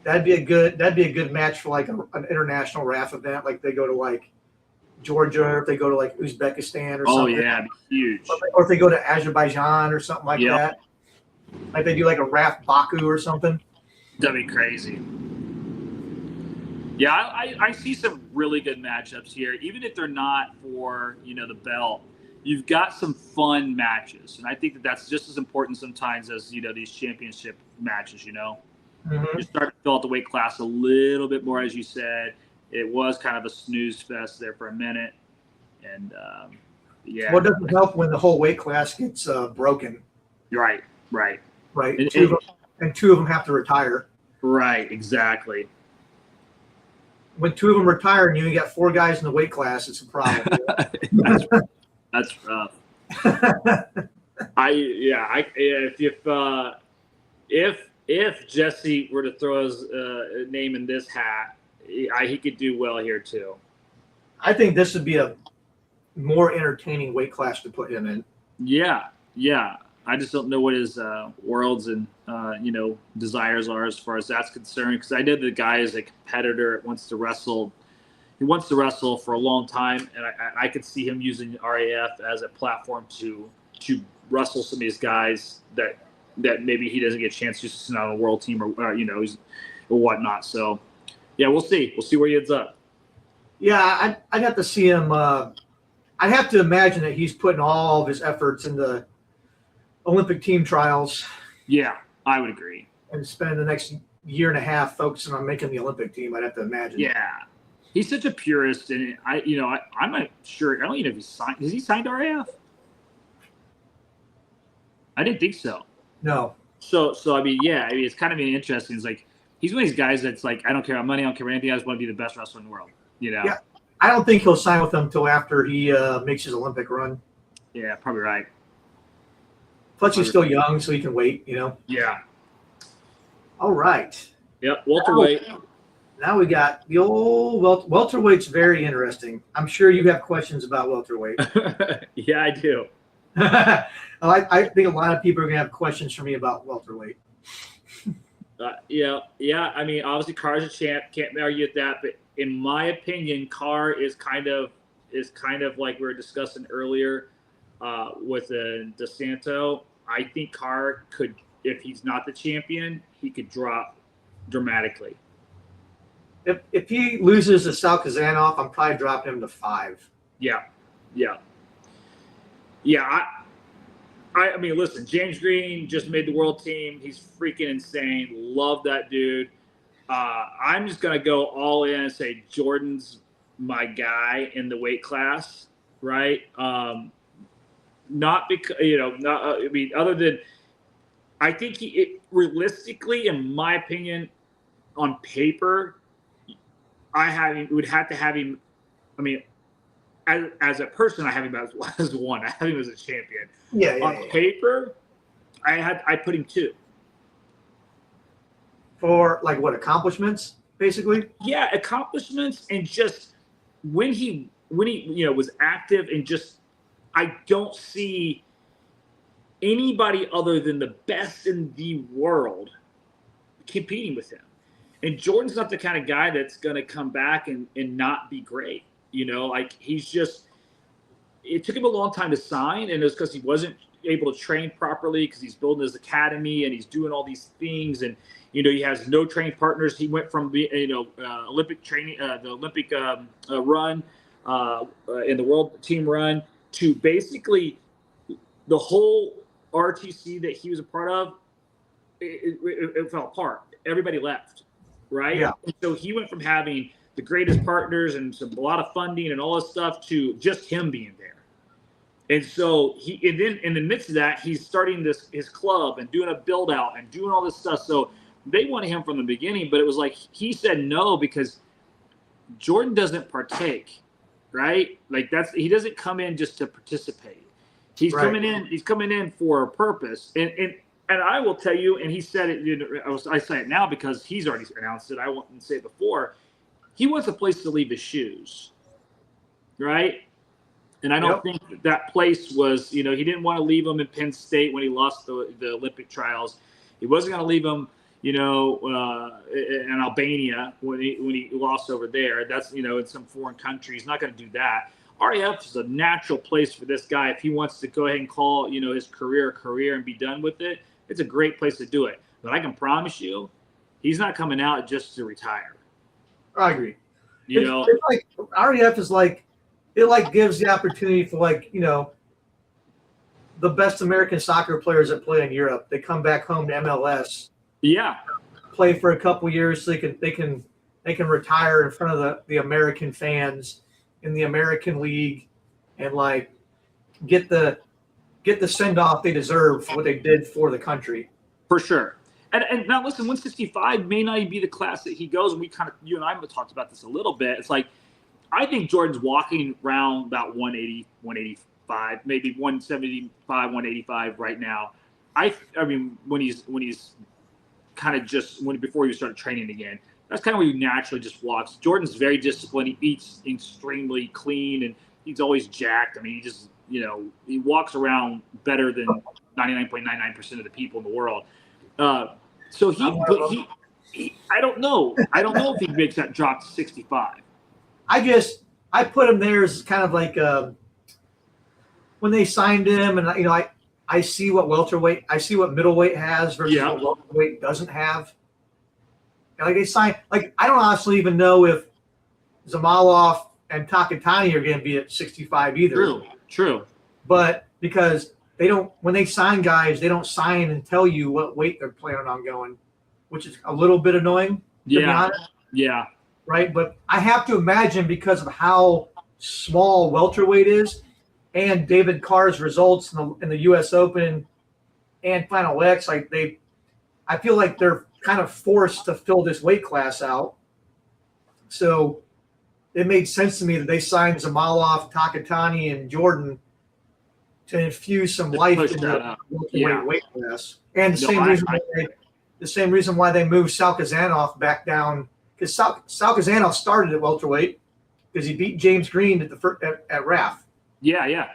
That'd be a good match for like an international RAF event. Like they go to like Georgia, or if they go to like Uzbekistan or something. Oh yeah, it'd be huge. Or if they go to Azerbaijan or something like that. Like they do like a RAF Baku or something. That'd be crazy. Yeah, I see some really good matchups here, even if they're not for the belt. You've got some fun matches, and I think that's just as important sometimes as these championship matches. Mm-hmm. You start to fill out the weight class a little bit more, as you said. It was kind of a snooze fest there for a minute, and yeah. Well, it doesn't help when the whole weight class gets broken. Right. And two of them have to retire. Right, exactly. When 2 of them retire and you got 4 guys in the weight class, it's a problem. That's rough. If Jesse were to throw his name in this hat, he could do well here too. I think this would be a more entertaining weight class to put him in. Yeah. I just don't know what his worlds and desires are as far as that's concerned. Because I know the guy is a competitor, wants to wrestle. He wants to wrestle for a long time, and I could see him using RAF as a platform to wrestle some of these guys that maybe he doesn't get a chance to sit on a world team or whatnot. So yeah, we'll see. We'll see where he ends up. Yeah, I'd have to see him. I have to imagine that he's putting all of his efforts in the Olympic team trials. Yeah, I would agree. And spend the next year and a half focusing on making the Olympic team. I'd have to imagine. Yeah, he's such a purist, and I'm not sure. I don't even know if he's signed. Has he signed RAF? I didn't think so. No. So it's kind of interesting. It's like he's one of these guys that's like, I don't care about money, I don't care about anything. I just want to be the best wrestler in the world. Yeah, I don't think he'll sign with them until after he makes his Olympic run. Yeah, probably right. Plus, he's still young, so he can wait. Yeah. All right. Yep. Welterweight. Now we got the old welterweight's very interesting. I'm sure you have questions about welterweight. Yeah, I do. I think a lot of people are going to have questions for me about welterweight. Yeah. I mean, obviously, Carr's a champ. Can't argue with that. But in my opinion, Carr is kind of like we were discussing earlier with DeSanto. I think Carr could, if he's not the champion, he could drop dramatically. If he loses to Sal Kazanov, I'm probably dropping him to 5. Yeah. I mean, listen, James Green just made the world team. He's freaking insane. Love that dude. I'm just going to go all in and say Jordan's my guy in the weight class, right? Not because, other than I think realistically, in my opinion, on paper, would have to have him. I mean, as a person, I have him as 1. I have him as a champion. On paper, I put him 2. For like what, accomplishments, basically? Yeah, accomplishments, and just when he was active, and just I don't see anybody other than the best in the world competing with him. And Jordan's not the kind of guy that's going to come back and not be great. Like he's just – it took him a long time to sign, and it was because he wasn't able to train properly because he's building his academy and he's doing all these things. And, he has no training partners. He went from the, Olympic training, the Olympic run and the world team run to basically the whole RTC that he was a part of, it fell apart. Everybody left, right? Yeah. And so he went from having the greatest partners and a lot of funding and all this stuff to just him being there. And so and then in the midst of that, he's starting his club and doing a build out and doing all this stuff. So they wanted him from the beginning, but it was like he said no because Jordan doesn't partake, right? Like he doesn't come in just to participate. He's coming in for a purpose. And I will tell you, and he said it, I say it now because he's already announced it. I wouldn't say it before. He wants a place to leave his shoes, right? And I don't think that place was, he didn't want to leave them in Penn State when he lost the Olympic trials. He wasn't going to leave them, in Albania when he lost over there. That's, in some foreign country. He's not going to do that. RAF is a natural place for this guy if he wants to go ahead and call, his career and be done with it. It's a great place to do it. But I can promise you, he's not coming out just to retire. I agree. It's like RAF is like, it gives the opportunity for the best American soccer players that play in Europe. They come back home to MLS. Yeah. Play for a couple years so they can retire in front of the American fans in the American League and get the send off they deserve for what they did for the country. For sure. And now listen, 165 may not even be the class that he goes, and you and I have talked about this a little bit. It's like I think Jordan's walking around about 180, 185, maybe 175, 185 right now. I mean when he's kind of before he started training again. That's kind of where he naturally just walks. Jordan's very disciplined. He eats extremely clean, and he's always jacked. I mean, he just, he walks around better than 99.99% of the people in the world. So I don't know. I don't know if he makes that drop to 65. I put him there as kind of like when they signed him, and I see what welterweight, I see what middleweight has versus what welterweight doesn't have. And they signed, I don't honestly even know if Zamalov and Takatani are going to be at 65 either. True. But because when they sign guys, they don't sign and tell you what weight they're planning on going, which is a little bit annoying, to be honest. Yeah. Right. But I have to imagine because of how small welterweight is and David Carr's results in the U.S. Open and Final X, I feel like they're kind of forced to fill this weight class out. So it made sense to me that they signed Zamalov, Takatani, and Jordan to infuse some life into the weight class. And the same reason why they moved Sal Kazanov back down, because Sal Kazanov started at welterweight because he beat James Green at RAF. Yeah.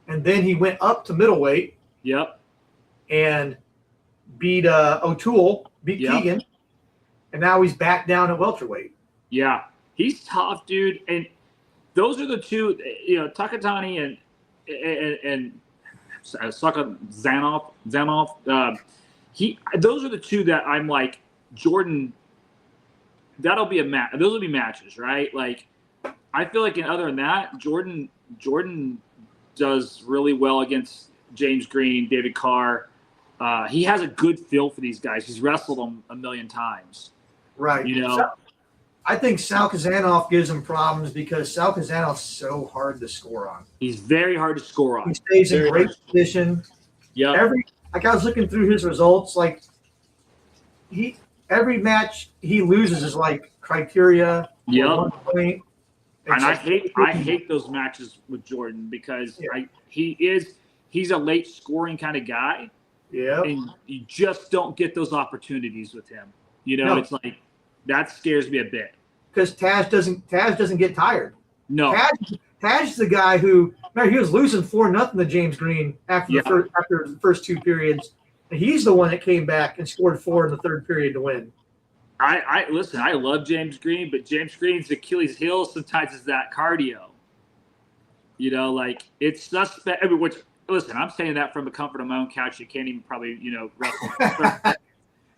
And then he went up to middleweight. Yep. And beat O'Toole, Keegan, and now he's back down at welterweight. Yeah, he's tough, dude. And those are the two, Takatani and Zanoff. Those are the two that I'm like, Jordan. That'll be a match. Those will be matches, right? Like, I feel like other than that, Jordan does really well against James Green, David Carr. He has a good feel for these guys. He's wrestled them a million times. Right. You know, So, I think Sal Kazanoff gives him problems because Sal Kazanoff's so hard to score on. He's very hard to score on. He stays in great position. Yeah. I was looking through his results. Like every match he loses is like criteria. Yeah. And I hate those matches with Jordan because he's a late scoring kind of guy. Yeah. And you just don't get those opportunities with him. You know, It's like that scares me a bit. Because Taz doesn't get tired. No. Taz's the guy who remember he was losing 4-0 to James Green after the first two periods. And he's the one that came back and scored 4 in the third period to win. Listen, I love James Green, but James Green's Achilles heel sometimes is that cardio. You know, like it's suspect. Listen, I'm saying that from the comfort of my own couch. You can't even probably, wrestle.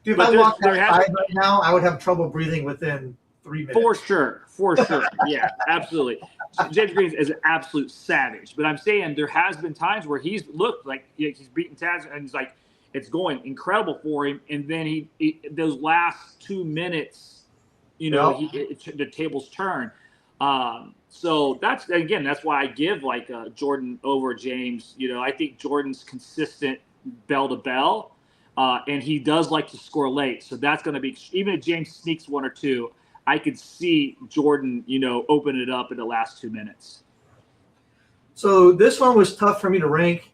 Dude, if I walked outside right now, I would have trouble breathing within 3 minutes. For sure. Yeah, absolutely. James Green is an absolute savage. But I'm saying there has been times where he's looked like he's beaten Taz, and he's like, it's going incredible for him. And then he those last 2 minutes, the tables turn. So that's why I give Jordan over James. I think Jordan's consistent bell to bell, and he does like to score late. So that's going to be, even if James sneaks 1 or 2, I could see Jordan, open it up in the last 2 minutes. So this one was tough for me to rank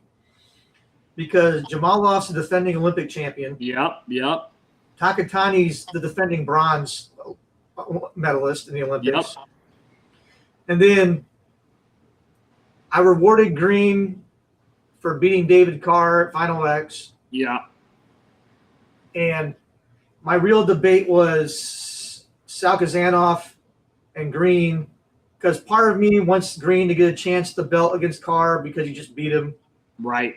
because Jamalov's the defending Olympic champion. Yep. Takatani's the defending bronze medalist in the Olympics. Yep. And then I rewarded Green for beating David Carr at Final X. Yeah. And my real debate was Sal Kazanoff and Green, because part of me wants Green to get a chance to belt against Carr because he just beat him. Right.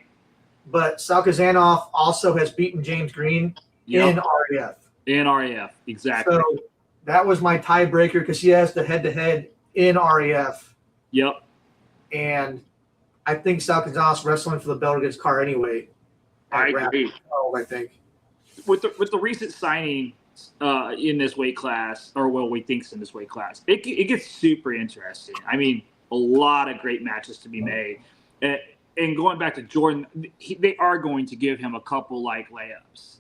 But Sal Kazanoff also has beaten James Green in RAF. In RAF, exactly. So that was my tiebreaker because he has the head-to-head in RAF. Yep. And I think Sal Kazanoff's wrestling for the belt against Carr anyway. I agree. I think. With the recent signing in this weight class, or what we think's in this weight class, it gets super interesting. I mean, a lot of great matches to be made. And going back to Jordan, they are going to give him a couple layups.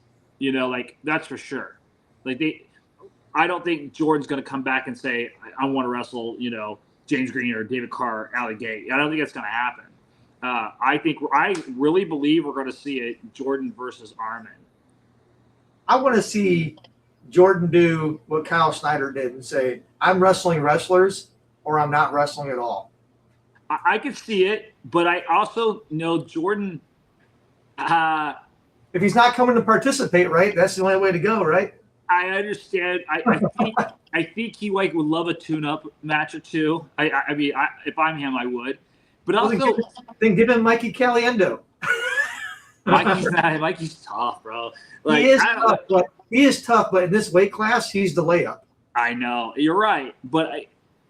That's for sure. I don't think Jordan's going to come back and say, I want to wrestle, James Green or David Carr out of the gate. I don't think that's going to happen. I really believe we're going to see it Jordan versus Armin. I want to see Jordan do what Kyle Snyder did and say, I'm wrestling wrestlers or I'm not wrestling at all. I could see it, but I also know Jordan. If he's not coming to participate, right, that's the only way to go, right? I understand. I think he would love a tune-up match or two. I mean, if I'm him, I would. But also, then give him Mikey Caliendo. Mikey's tough, bro. He is tough, but in this weight class, he's the layup. I know you're right, but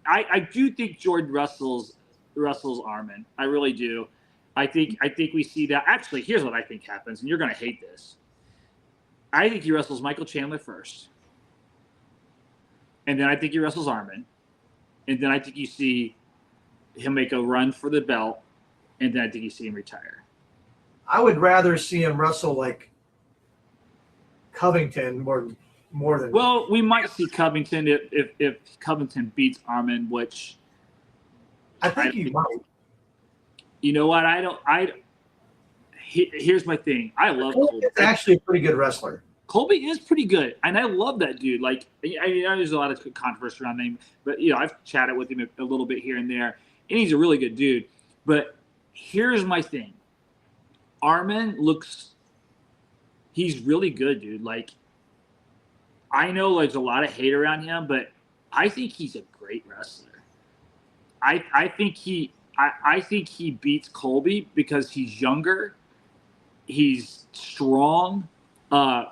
I do think Jordan wrestles Armin. I really do. I think we see that. Actually, here's what I think happens, and you're going to hate this. I think he wrestles Michael Chandler first, and then I think he wrestles Armin, and then I think you see him make a run for the belt, and then I think you see him retire. I would rather see him wrestle like Covington more than. Well, we might see Covington if Covington beats Armin, which I think he might. You know what? Here's my thing. I love Colby. He's actually a pretty good wrestler. Colby is pretty good, and I love that dude. I know there's a lot of controversy around him, but I've chatted with him a little bit here and there, and he's a really good dude. But here's my thing. Armin he's really good, dude. I know there's a lot of hate around him, but I think he's a great wrestler. I think I think he beats Colby because he's younger. He's strong.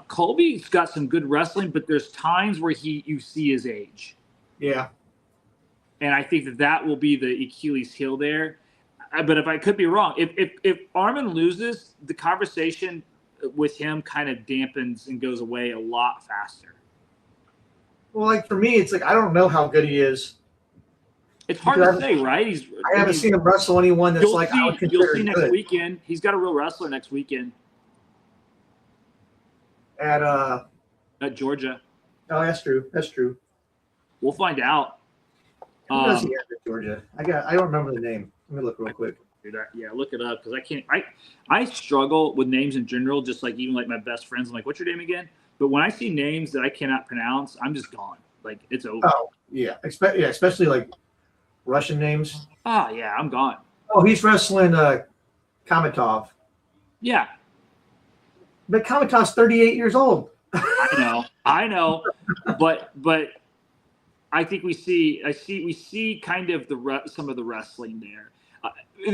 Colby's got some good wrestling, but there's times where you see his age. Yeah. And I think that will be the Achilles heel there. But if I could be wrong, if Armin loses, the conversation with him kind of dampens and goes away a lot faster. Well, like for me, it's like I don't know how good he is. It's hard to say, right? I haven't seen him wrestle anyone that's like I would consider you'll see next good. weekend. He's got a real wrestler next weekend At Georgia. Oh, that's true. That's true. We'll find out. Who does he have at Georgia? I don't remember the name. Let me look real quick. Yeah, look it up because I can't. I struggle with names in general, just like even like my best friends. I'm like, what's your name again? But when I see names that I cannot pronounce, I'm just gone. Like it's over. Oh yeah, especially like Russian names. Oh yeah, I'm gone. Oh, he's wrestling Kamatov. Yeah, but Kamatov's 38 years old. I know, but I think we see kind of some of the wrestling there.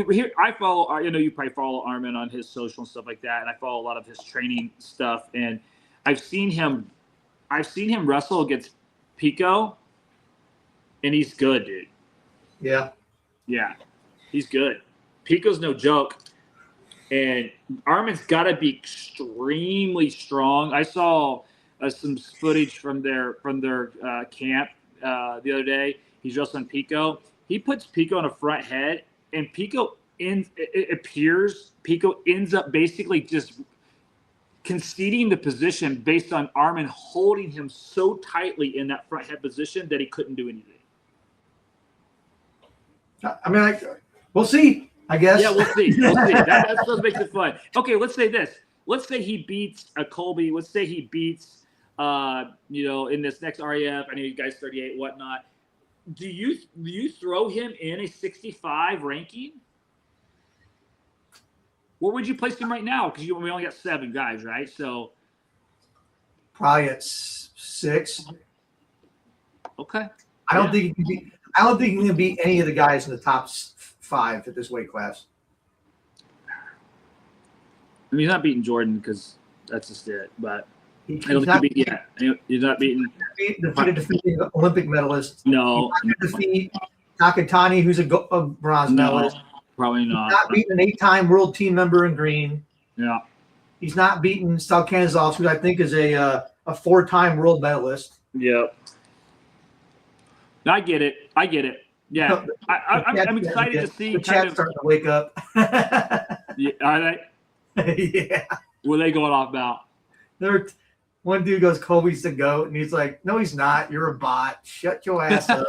Here, I follow. I know you probably follow Armin on his social and stuff like that, and I follow a lot of his training stuff. And I've seen him wrestle against Pico, and he's good, dude. Yeah, he's good. Pico's no joke, and Armin's got to be extremely strong. I saw some footage from their camp the other day. He's wrestling Pico. He puts Pico on a front head, and Pico ends up basically just conceding the position based on Armin holding him so tightly in that front head position that he couldn't do anything. I mean, we'll see. I guess. Yeah, we'll see. That's what makes it fun. Okay, let's say this. Let's say he beats Colby. Let's say he beats, in this next RAF. I know you guys 38, whatnot. Do you throw him in a 65 ranking? Where would you place him right now? Because we only got 7 guys, right? So probably at 6. Okay. I don't think he can beat any of the guys in the top 5 at this weight class. I mean, he's not beating Jordan because that's just it. But he's not beating. Defeating Olympic medalist. No. He's not going to defeat Nakatani, who's a bronze medalist. Probably not. He's not beating an 8-time world team member in green. Yeah. He's not beating Stalkanzov, who I think is a 4-time world medalist. Yep. I get it. Yeah. I'm excited to see. The chat's starting to wake up. Yeah, are they? Yeah. What are they going off about? One dude goes, Kobe's the GOAT, and he's like, no, he's not. You're a bot. Shut your ass up.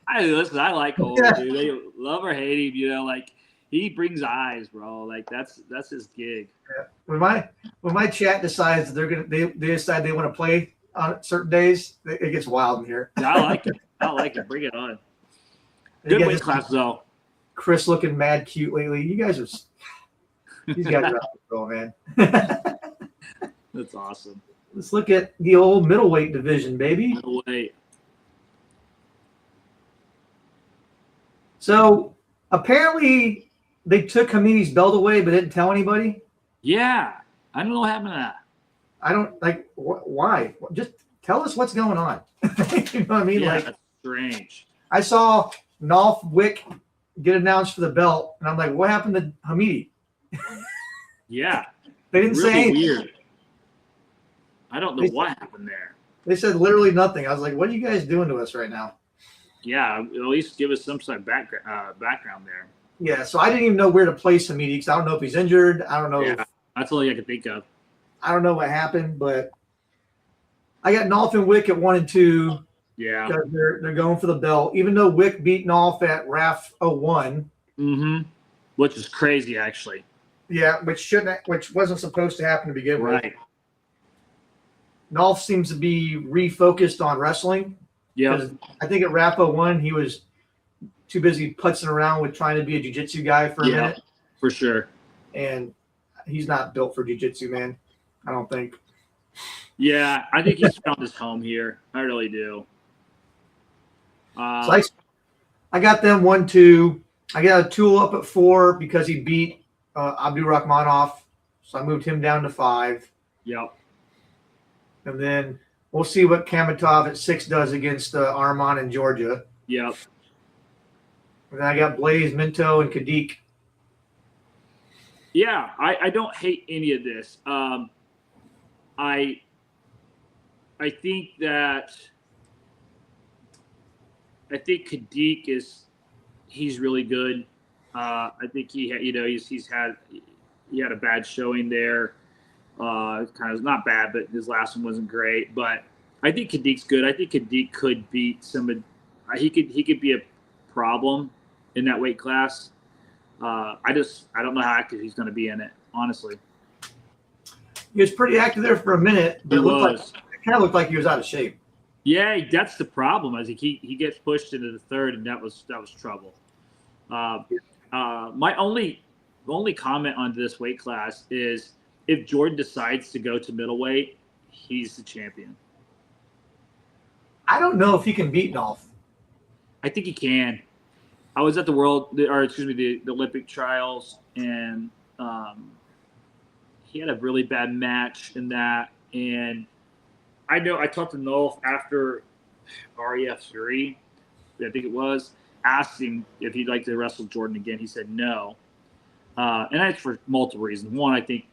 I like Kobe, dude. They love or hate him, like he brings eyes, bro. Like that's his gig. Yeah. When my chat decides that they decide they want to play on certain days, it gets wild in here. Yeah, I like it. Bring it on. Good weight class though. Chris looking mad cute lately. You guys are these guys are out of control, man. That's awesome. Let's look at the old middleweight division, baby. Middleweight. So apparently they took Hamini's belt away, but didn't tell anybody. Yeah, I don't know what happened to that. I don't like why. Just tell us what's going on. You know what I mean? Yeah, like that's strange. I saw Nolf Wick get announced for the belt, and I'm like, what happened to Hamidi? Yeah, they didn't really say anything. Weird. I don't know what happened there. They said literally nothing. I was like, what are you guys doing to us right now? Yeah, at least give us some sort of background there. Yeah, so I didn't even know where to place Hamidi because I don't know if he's injured. I don't know. Yeah, that's all I could think of. I don't know what happened, but I got Nolf and Wick at 1 and 2. Yeah, because they're going for the belt. Even though Wick beat Nolf at RAF 01. Mm-hmm. Which is crazy, actually. Yeah, which wasn't supposed to happen to begin with. Right. Nolf seems to be refocused on wrestling. Yeah. I think at RAF 01 he was too busy putzing around with trying to be a jiu-jitsu guy for a minute. For sure. And he's not built for jiu-jitsu, man. I don't think. Yeah, I think he's found his home here. I really do. So I got them 1-2. I got a tool up at 4 because he beat Abdurakhmanov, so I moved him down to 5. Yep. And then we'll see what Kamatov at 6 does against Arman in Georgia. Yep. And then I got Blaze, Minto, and Kadik. Yeah, I don't hate any of this. I think Kadik he's really good. I think he had a bad showing there. Kind of not bad, but his last one wasn't great. But I think Kadik's good. I think Kadik could beat he could be a problem in that weight class. I don't know how active he's going to be in it, honestly. He was pretty active there for a minute, but it kind of looked like he was out of shape. Yeah, that's the problem. As he gets pushed into the third, and that was trouble. My only comment on this weight class is if Jordan decides to go to middleweight, he's the champion. I don't know if he can beat Nolf. I think he can. I was at the the Olympic trials, and he had a really bad match in that. And I know I talked to Nolf after RAF 3, I think it was, asked him if he'd like to wrestle Jordan again. He said no. And that's for multiple reasons. One, I think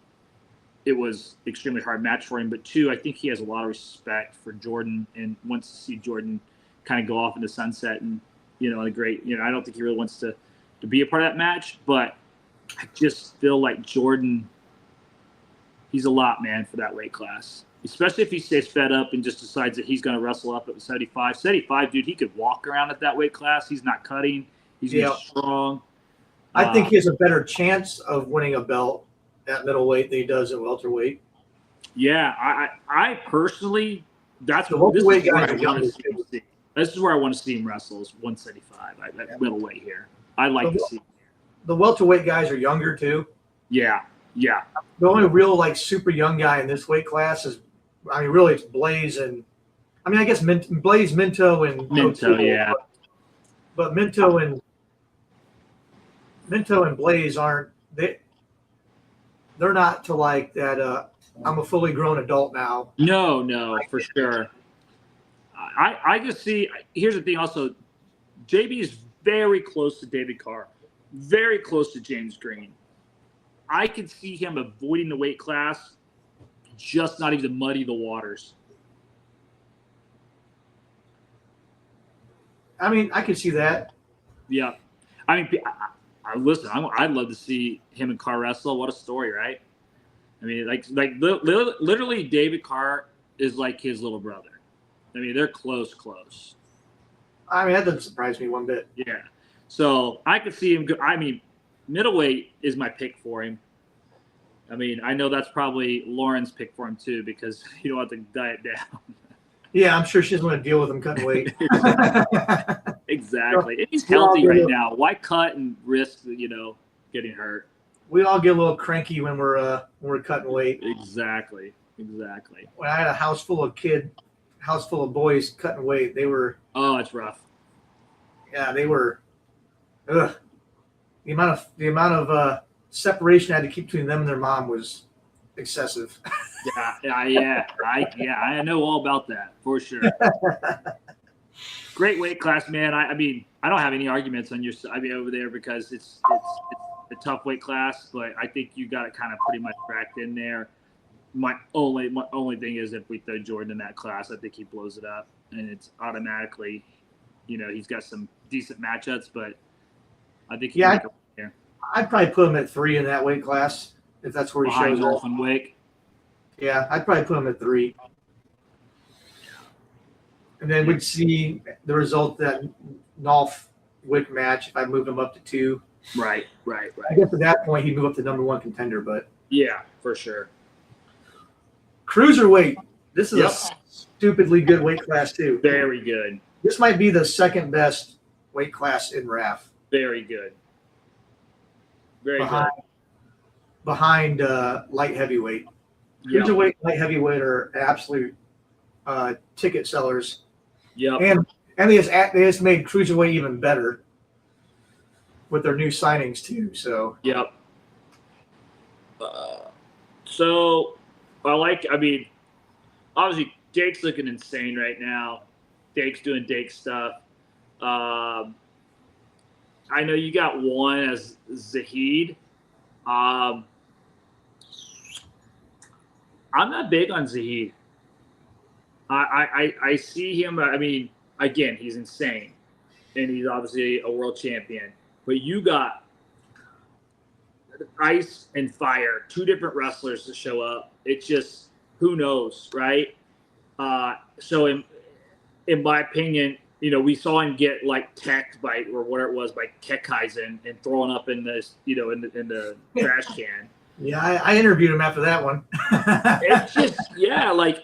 it was an extremely hard match for him. But two, I think he has a lot of respect for Jordan and wants to see Jordan kind of go off into sunset and, I don't think he really wants to be a part of that match. But I just feel like Jordan, he's a lot, man, for that weight class. Especially if he stays fed up and just decides that he's going to wrestle up at 75. 75, dude, he could walk around at that weight class. He's not cutting. He's strong. I think he has a better chance of winning a belt at middleweight than he does at welterweight. Yeah, I personally, this is where I want to see him wrestle is 175 at middleweight here. I like to see. The welterweight guys are younger too. Yeah. The only real super young guy in this weight class is, really it's Blaze and, I guess Blaze, Minto, and Minto, yeah. But Minto and Blaze they're not to like that. I'm a fully grown adult now. No, for sure. I just see. Here's the thing. Also, JB is very close to David Carr, very close to James Green. I could see him avoiding the weight class, just not even to muddy the waters. I could see that. Yeah. Listen, I'd love to see him and Carr wrestle. What a story, right? Literally David Carr is like his little brother. They're close. That doesn't surprise me one bit. Yeah. So I could see him go. Middleweight is my pick for him. I know that's probably Lauren's pick for him too because you don't have to diet down. Yeah, I'm sure she doesn't want to deal with him cutting weight. Exactly. And he's healthy right now. Why cut and risk, getting hurt? We all get a little cranky when we're cutting weight. Exactly. When I had a house full of boys cutting weight, they were. Oh, it's rough. Yeah, they were. Ugh. The amount of separation I had to keep between them and their mom was excessive. Yeah. I know all about that for sure. Great weight class, man. I don't have any arguments on your side over there because it's a tough weight class, but I think you got it kind of pretty much cracked in there. My only thing is if we throw Jordan in that class, I think he blows it up, and it's automatically, he's got some decent matchups, but I think here. I'd probably put him at 3 in that weight class if that's where he shows up. And Wake. Yeah, I'd probably put him at 3. And then we'd see the result of that Nolf Wick match if I moved him up to 2. Right. I guess at that point he'd move up to number 1 contender, but yeah, for sure. Cruiserweight. This is a stupidly good weight class too. Very good. This might be the second best weight class in RAF. Very good. Good. Behind light heavyweight. Cruiserweight, light heavyweight are absolute ticket sellers. Yep. And they just made cruiserweight even better. with their new signings too. So yep. So I mean, obviously Dake's looking insane right now. Dake's doing Dake stuff. I know you got one as Zahid. I'm not big on Zahid. I see him. I mean, again, he's insane, and he's obviously a world champion. But you got ice and fire, two different wrestlers to show up. It's just, who knows, right? So in my opinion, we saw him get like teched by, or whatever it was, by Kekaizen and thrown up in this, in the trash can. Yeah, I interviewed him after that one. It's just, like,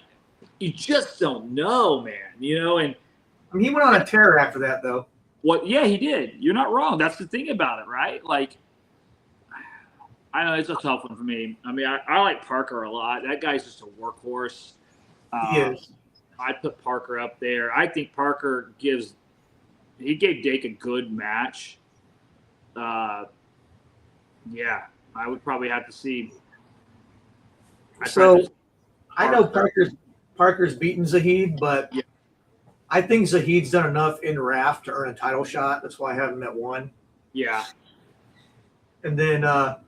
you just don't know, man. And I mean, he went on a tear after that, though. Yeah, he did. You're not wrong. That's the thing about it, right? Like, I know it's a tough one for me. I mean, I like Parker a lot. That guy's just a workhorse. He is. I'd put Parker up there. I think Parker gave Dake a good match. Yeah, I would probably have to see. I know Parker's beaten Zahid, but yeah. I think Zahid's done enough in RAF to earn a title shot. That's why I have him at 1. Yeah. And then the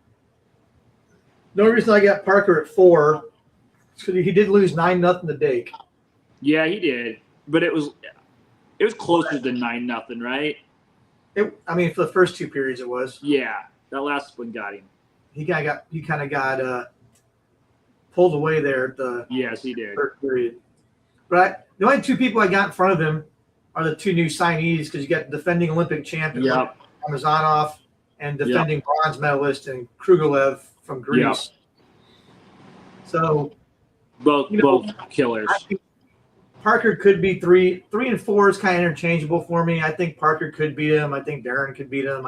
only reason I got Parker at 4 is because he did lose 9-0 to Dake. Yeah, he did, but it was closer than 9-0, right? I mean, for the first 2 periods, it was. Yeah, that last one got him. He kind of got pulled away there at the yes, he did. third period. But the only 2 people I got in front of him are the 2 new signees, because you got defending Olympic champion Ramazanov and defending bronze medalist and Krugalev from Greece. Yep. So both killers. I think Parker could be 3 and 4 is kind of interchangeable for me. I think Parker could beat him. I think Darren could beat him.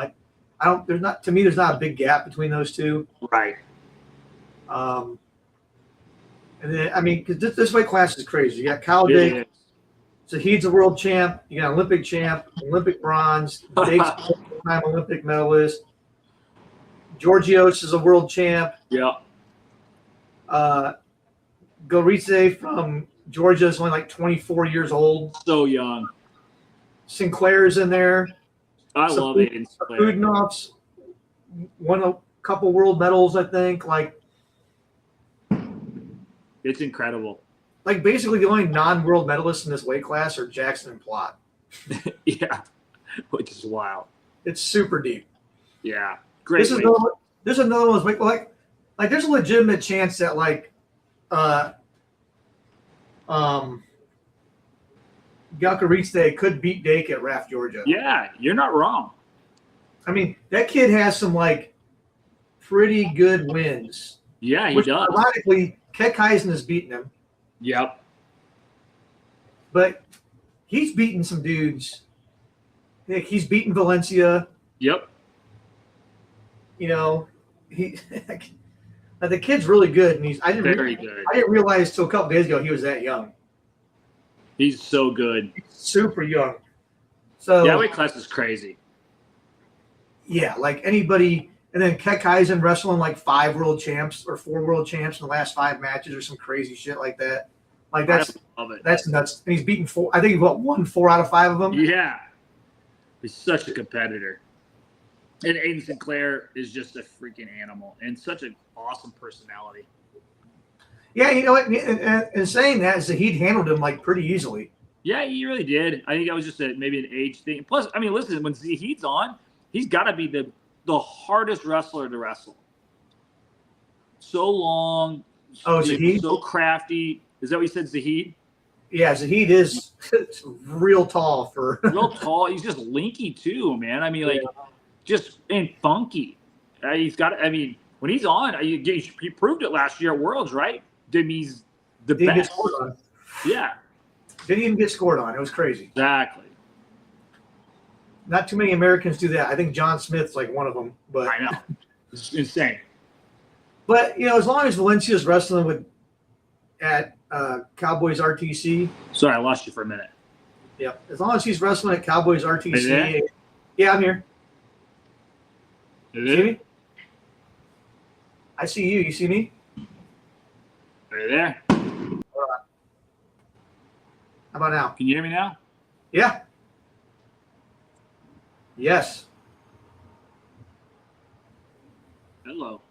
There's not a big gap between those 2. Right. And then, I mean, because this weight class is crazy. You got Kyle Dake. Zahid's a world champ. You got Olympic champ, Olympic bronze. Dake's a time Olympic medalist. Georgios is a world champ. Yeah. Goritze from Georgia is only like 24 years old. So young. Sinclair's in there. I love it. Udinov's won a couple world medals, I think. It's incredible. Like, basically the only non-world medalists in this weight class are Jackson and Plott. Yeah, which is wild. It's super deep. Yeah, great. This is another one. Like there's a legitimate chance that Galkaritze could beat Dake at RAF, Georgia. Yeah, you're not wrong. I mean, that kid has some pretty good wins. Yeah, he does. Ironically, Kekheisen has beaten him. Yep. But he's beaten some dudes. He's beaten Valencia. Yep. The kid's really good, and I didn't realize till a couple days ago he was that young. He's so good. He's super young. So yeah, weight class is crazy. Yeah, like anybody. And then Kekheisen wrestling 5 world champs or 4 world champs in the last 5 matches or some crazy shit like that. I love it. That's nuts. And he's beaten 4. I think he won 4 out of 5 of them. Yeah. He's such a competitor. And Aiden Sinclair is just a freaking animal and such an awesome personality. Yeah, you know what? And saying that, Zahid handled him pretty easily. Yeah, he really did. I think that was just maybe an age thing. Plus, I mean, listen, when Zahid's on, he's got to be the hardest wrestler to wrestle. So long. Oh, Zahid? So crafty. Is that what you said, Zahid? Yeah, Zahid is real tall real tall. He's just linky too, man. I mean, just and funky. He's got. I mean, when he's on, he proved it last year at Worlds, right? He's the best. Get scored on. Yeah. Didn't even get scored on. It was crazy. Exactly. Not too many Americans do that. I think John Smith's one of them. But I know. It's insane. But, as long as Valencia's wrestling at Cowboys RTC. Sorry, I lost you for a minute. Yeah. As long as he's wrestling at Cowboys RTC. Yeah, I'm here. You see me? I see you. You see me? Are you there? How about now? Can you hear me now? Yeah. Yes. Hello.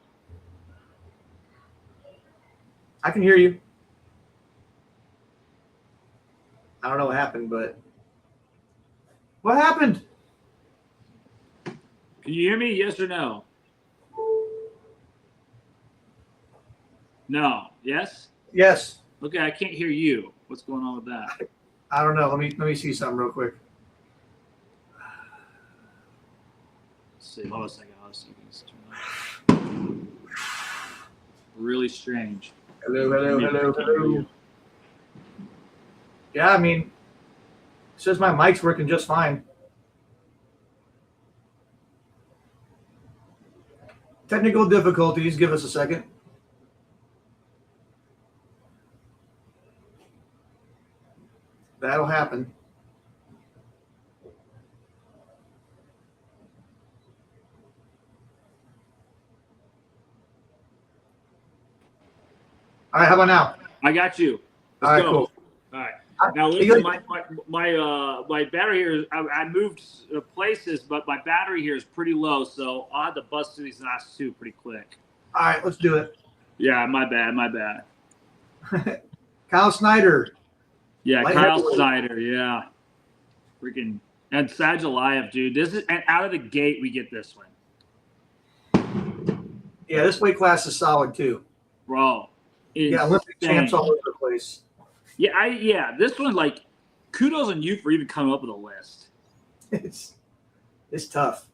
I can hear you. I don't know what happened, but what happened? Can you hear me? Yes or no? No. Yes? Yes. Okay, I can't hear you. What's going on with that? I don't know. Let me see something real quick. Let's see. Hold on a second. Let's turn on. Really strange. Hello. Yeah, I mean, it says my mic's working just fine. Technical difficulties. Give us a second. That'll happen. All right, how about now? I got you. All right, cool. All right. Now listen, my battery here. I moved places, but my battery here is pretty low, so I'll have to bust through these last two pretty quick. All right, let's do it. Yeah, my bad. Kyle Snyder. Yeah, Light Kyle heavyweight. Snyder. Yeah, freaking and Sajalayev, dude. This is and out of the gate we get this one, Yeah, this weight class is solid too. bro. Yeah, Olympic champs all over the place. Yeah, this one, like, kudos on you for even coming up with a list. It's tough.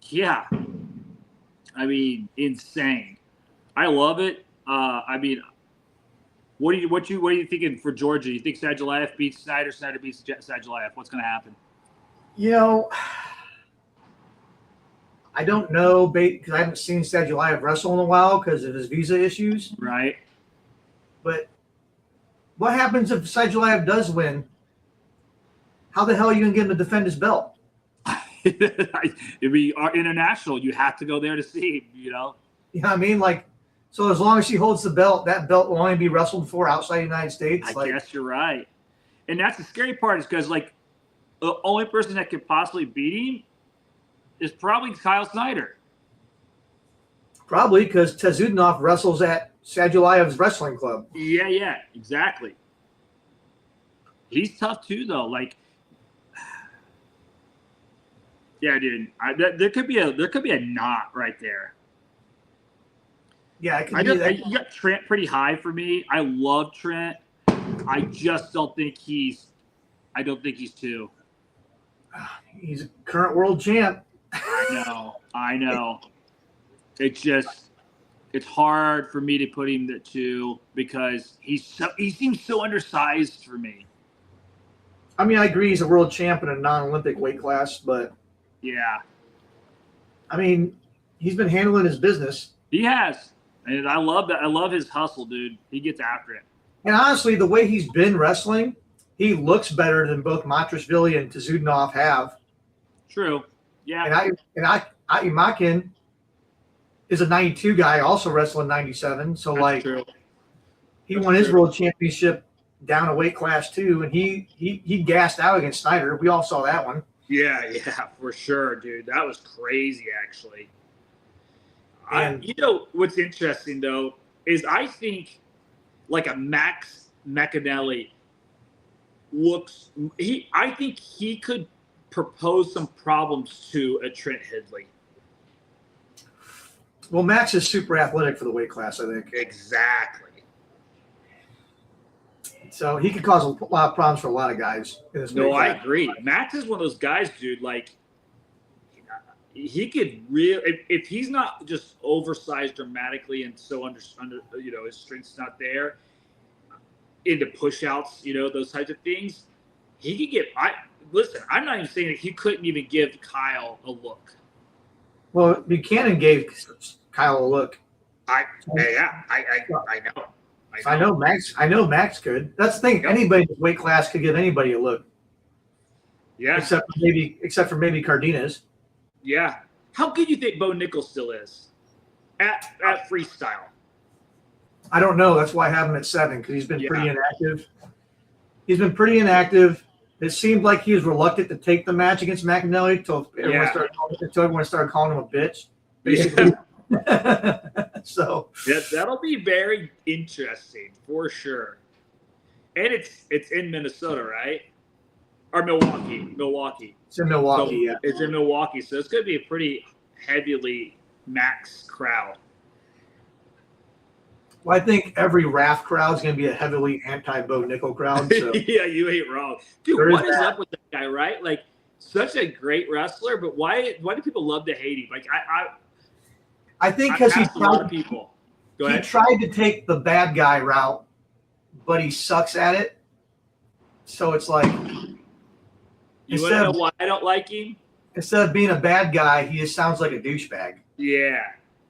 Yeah, I mean, insane. I love it. I mean, what are you thinking for Georgia? You think Sajalayev beats Snyder? Snyder beats Sajalayev? What's going to happen? You know, I don't know because I haven't seen Sajalayev wrestle in a while because of his visa issues. Right. But what happens if Sajalayev does win? How the hell are you going to get him to defend his belt? It'd be international. You have to go there to see him, you know? You know what I mean? Like, so as long as he holds the belt, that belt will only be wrestled for outside the United States. I guess you're right. And that's the scary part is because, like, the only person that could possibly beat him is probably Kyle Snyder. Probably because Tezudinov wrestles at Sajalayev's wrestling club. Yeah, exactly. He's tough too, though. Like, yeah, dude. There could be a knot right there. Yeah, I can do that. You got Trent pretty high for me. I love Trent. I just don't think he's. I don't think he's two. He's a current world champ. I know. It's hard for me to put him at two because he seems so undersized for me. I mean, I agree he's a world champ in a non-Olympic weight class, but yeah, I mean, he's been handling his business. He has, and I love that. I love his hustle, dude. He gets after it. And honestly, the way he's been wrestling, he looks better than both Matrashvili and Tezudinov have. True. Yeah. And Imakin is a 92 guy, also wrestling 97. So, That's true. He won his world championship down a weight class too, and he gassed out against Snyder. We all saw that one. Yeah, for sure, dude. That was crazy, actually. You know what's interesting though is I think like a Max McAnally I think he could propose some problems to a Trent Hidley. Well, Max is super athletic for the weight class, I think. Exactly. So he could cause a lot of problems for a lot of guys in this weight class. I agree. Max is one of those guys, dude. Like, he could really, if he's not just oversized dramatically and so under his strength's not there, into push-outs, those types of things, he could get. Listen, I'm not even saying that he couldn't even give Kyle a look. Well, Buchanan gave Kyle a look. I know. I know Max could. That's the thing. Yep. Anybody in the weight class could give anybody a look. Yeah. Except for maybe Cardenas. Yeah. How good do you think Bo Nichols still is at freestyle? I don't know. That's why I have him at 7 because he's been pretty inactive. It seemed like he was reluctant to take the match against McAnally until everyone started calling him a bitch, basically. Yeah. So that'll be very interesting for sure. And it's in Minnesota, right? Or Milwaukee. It's in Milwaukee, so It's in Milwaukee, so it's going to be a pretty heavily max crowd. Well, I think every RAF crowd is going to be a heavily anti-Bo Nickel crowd. So. Yeah, you ain't wrong. Dude, what is up with that guy, right? Like, such a great wrestler, but why do people love to hate him? Like, I think because he tried to take the bad guy route, but he sucks at it. So it's like, you want to know why I don't like him? Instead of being a bad guy, he just sounds like a douchebag. Yeah.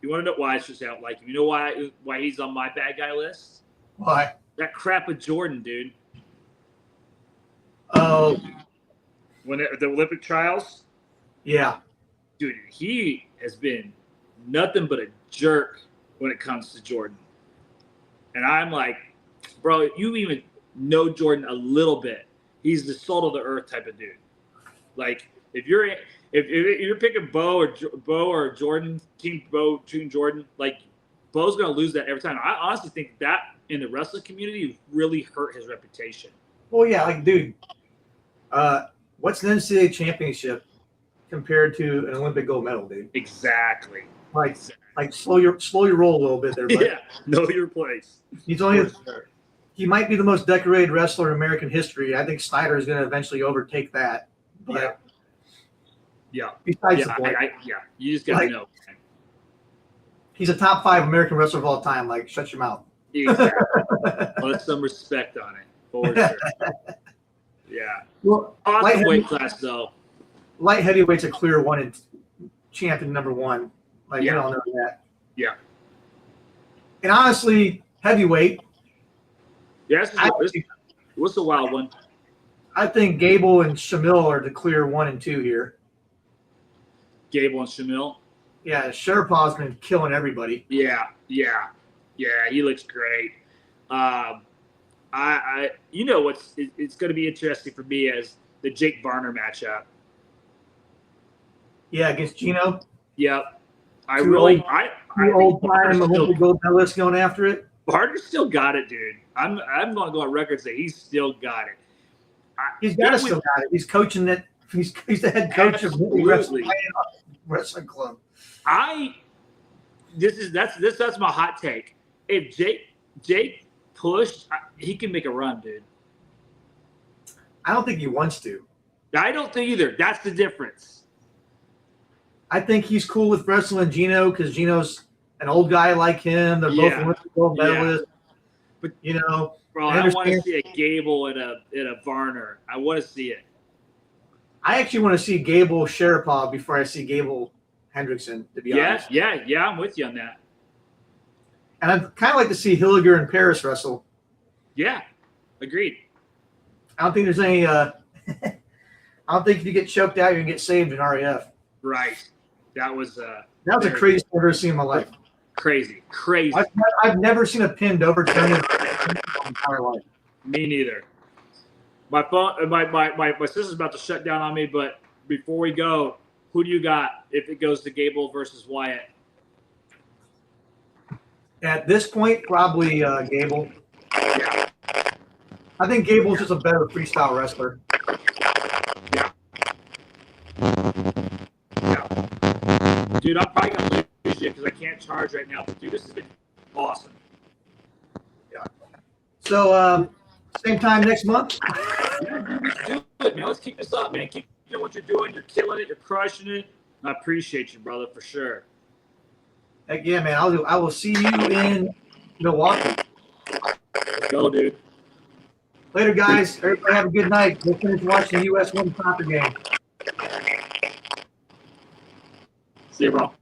You want to know why I just don't like him? You know why he's on my bad guy list? Why? That crap with Jordan, dude. Oh. When the Olympic trials? Yeah. Dude, he has been nothing but a jerk when it comes to Jordan. And I'm like, bro, you even know Jordan a little bit. He's the salt of the earth type of dude. Like, if you're picking Bo or Jordan, team Jordan, like Bo's gonna lose that every time. I honestly think that in the wrestling community really hurt his reputation. Well, yeah, like dude, what's an NCAA championship compared to an Olympic gold medal, dude? Exactly. Like slow your roll a little bit there, buddy. Yeah, know your place. He might be the most decorated wrestler in American history. I think Snyder is going to eventually overtake that. But yeah. Besides the point. You just got to know. He's a top 5 American wrestler of all time. Like, shut your mouth. Exactly. Put some respect on it, for sure. Yeah. Well, awesome weight class, though. Light heavyweight's a clear champion number 1. Like, we all know that. Yeah. And honestly, heavyweight. Yes, what's the wild one? I think Gable and Shamil are the clear 1 and 2 here. Gable and Shamil? Yeah, Sherpaw's been killing everybody. Yeah, he looks great. You know it's going to be interesting for me as the Jake Varner matchup. Yeah, against Gino. Yep. Old time Olympic gold medalist going after it. Varner's still got it, dude. I'm going to go on record and say he's still got it. He's got still got it. He's coaching it. He's the head coach of the wrestling club. That's my hot take. If Jake pushed, he can make a run, dude. I don't think he wants to. I don't think either. That's the difference. I think he's cool with wrestling Gino because Gino's an old guy like him. They're both Olympic gold medalists. But bro, I want to see a Gable and a Varner. I want to see it. I actually want to see Gable Sherpaw before I see Gable Hendrickson, to be honest. Yeah, I'm with you on that. And I'd kind of like to see Hilliger and Paris wrestle. Yeah, agreed. I don't think there's any I don't think if you get choked out, you're going to get saved in RAF. Right. That was a crazy thing I've ever seen in my life. Crazy. I've never seen a pin overturned in my entire life. Me neither. My phone, my sister's about to shut down on me, but before we go, who do you got if it goes to Gable versus Wyatt? At this point, probably Gable. Yeah. I think Gable's just a better freestyle wrestler. Dude, I'm probably going to lose you because I can't charge right now. But dude, this has been awesome. Yeah. So, same time next month? Yeah, let's do it, man. Let's keep this up, man. Keep doing what you're doing. You're killing it. You're crushing it. I appreciate you, brother, for sure. Heck yeah, man. I will see you in Milwaukee. Let's go, dude. Later, guys. Everybody have a good night. We'll finish watching the U.S. Women's Soccer game. See you, bro.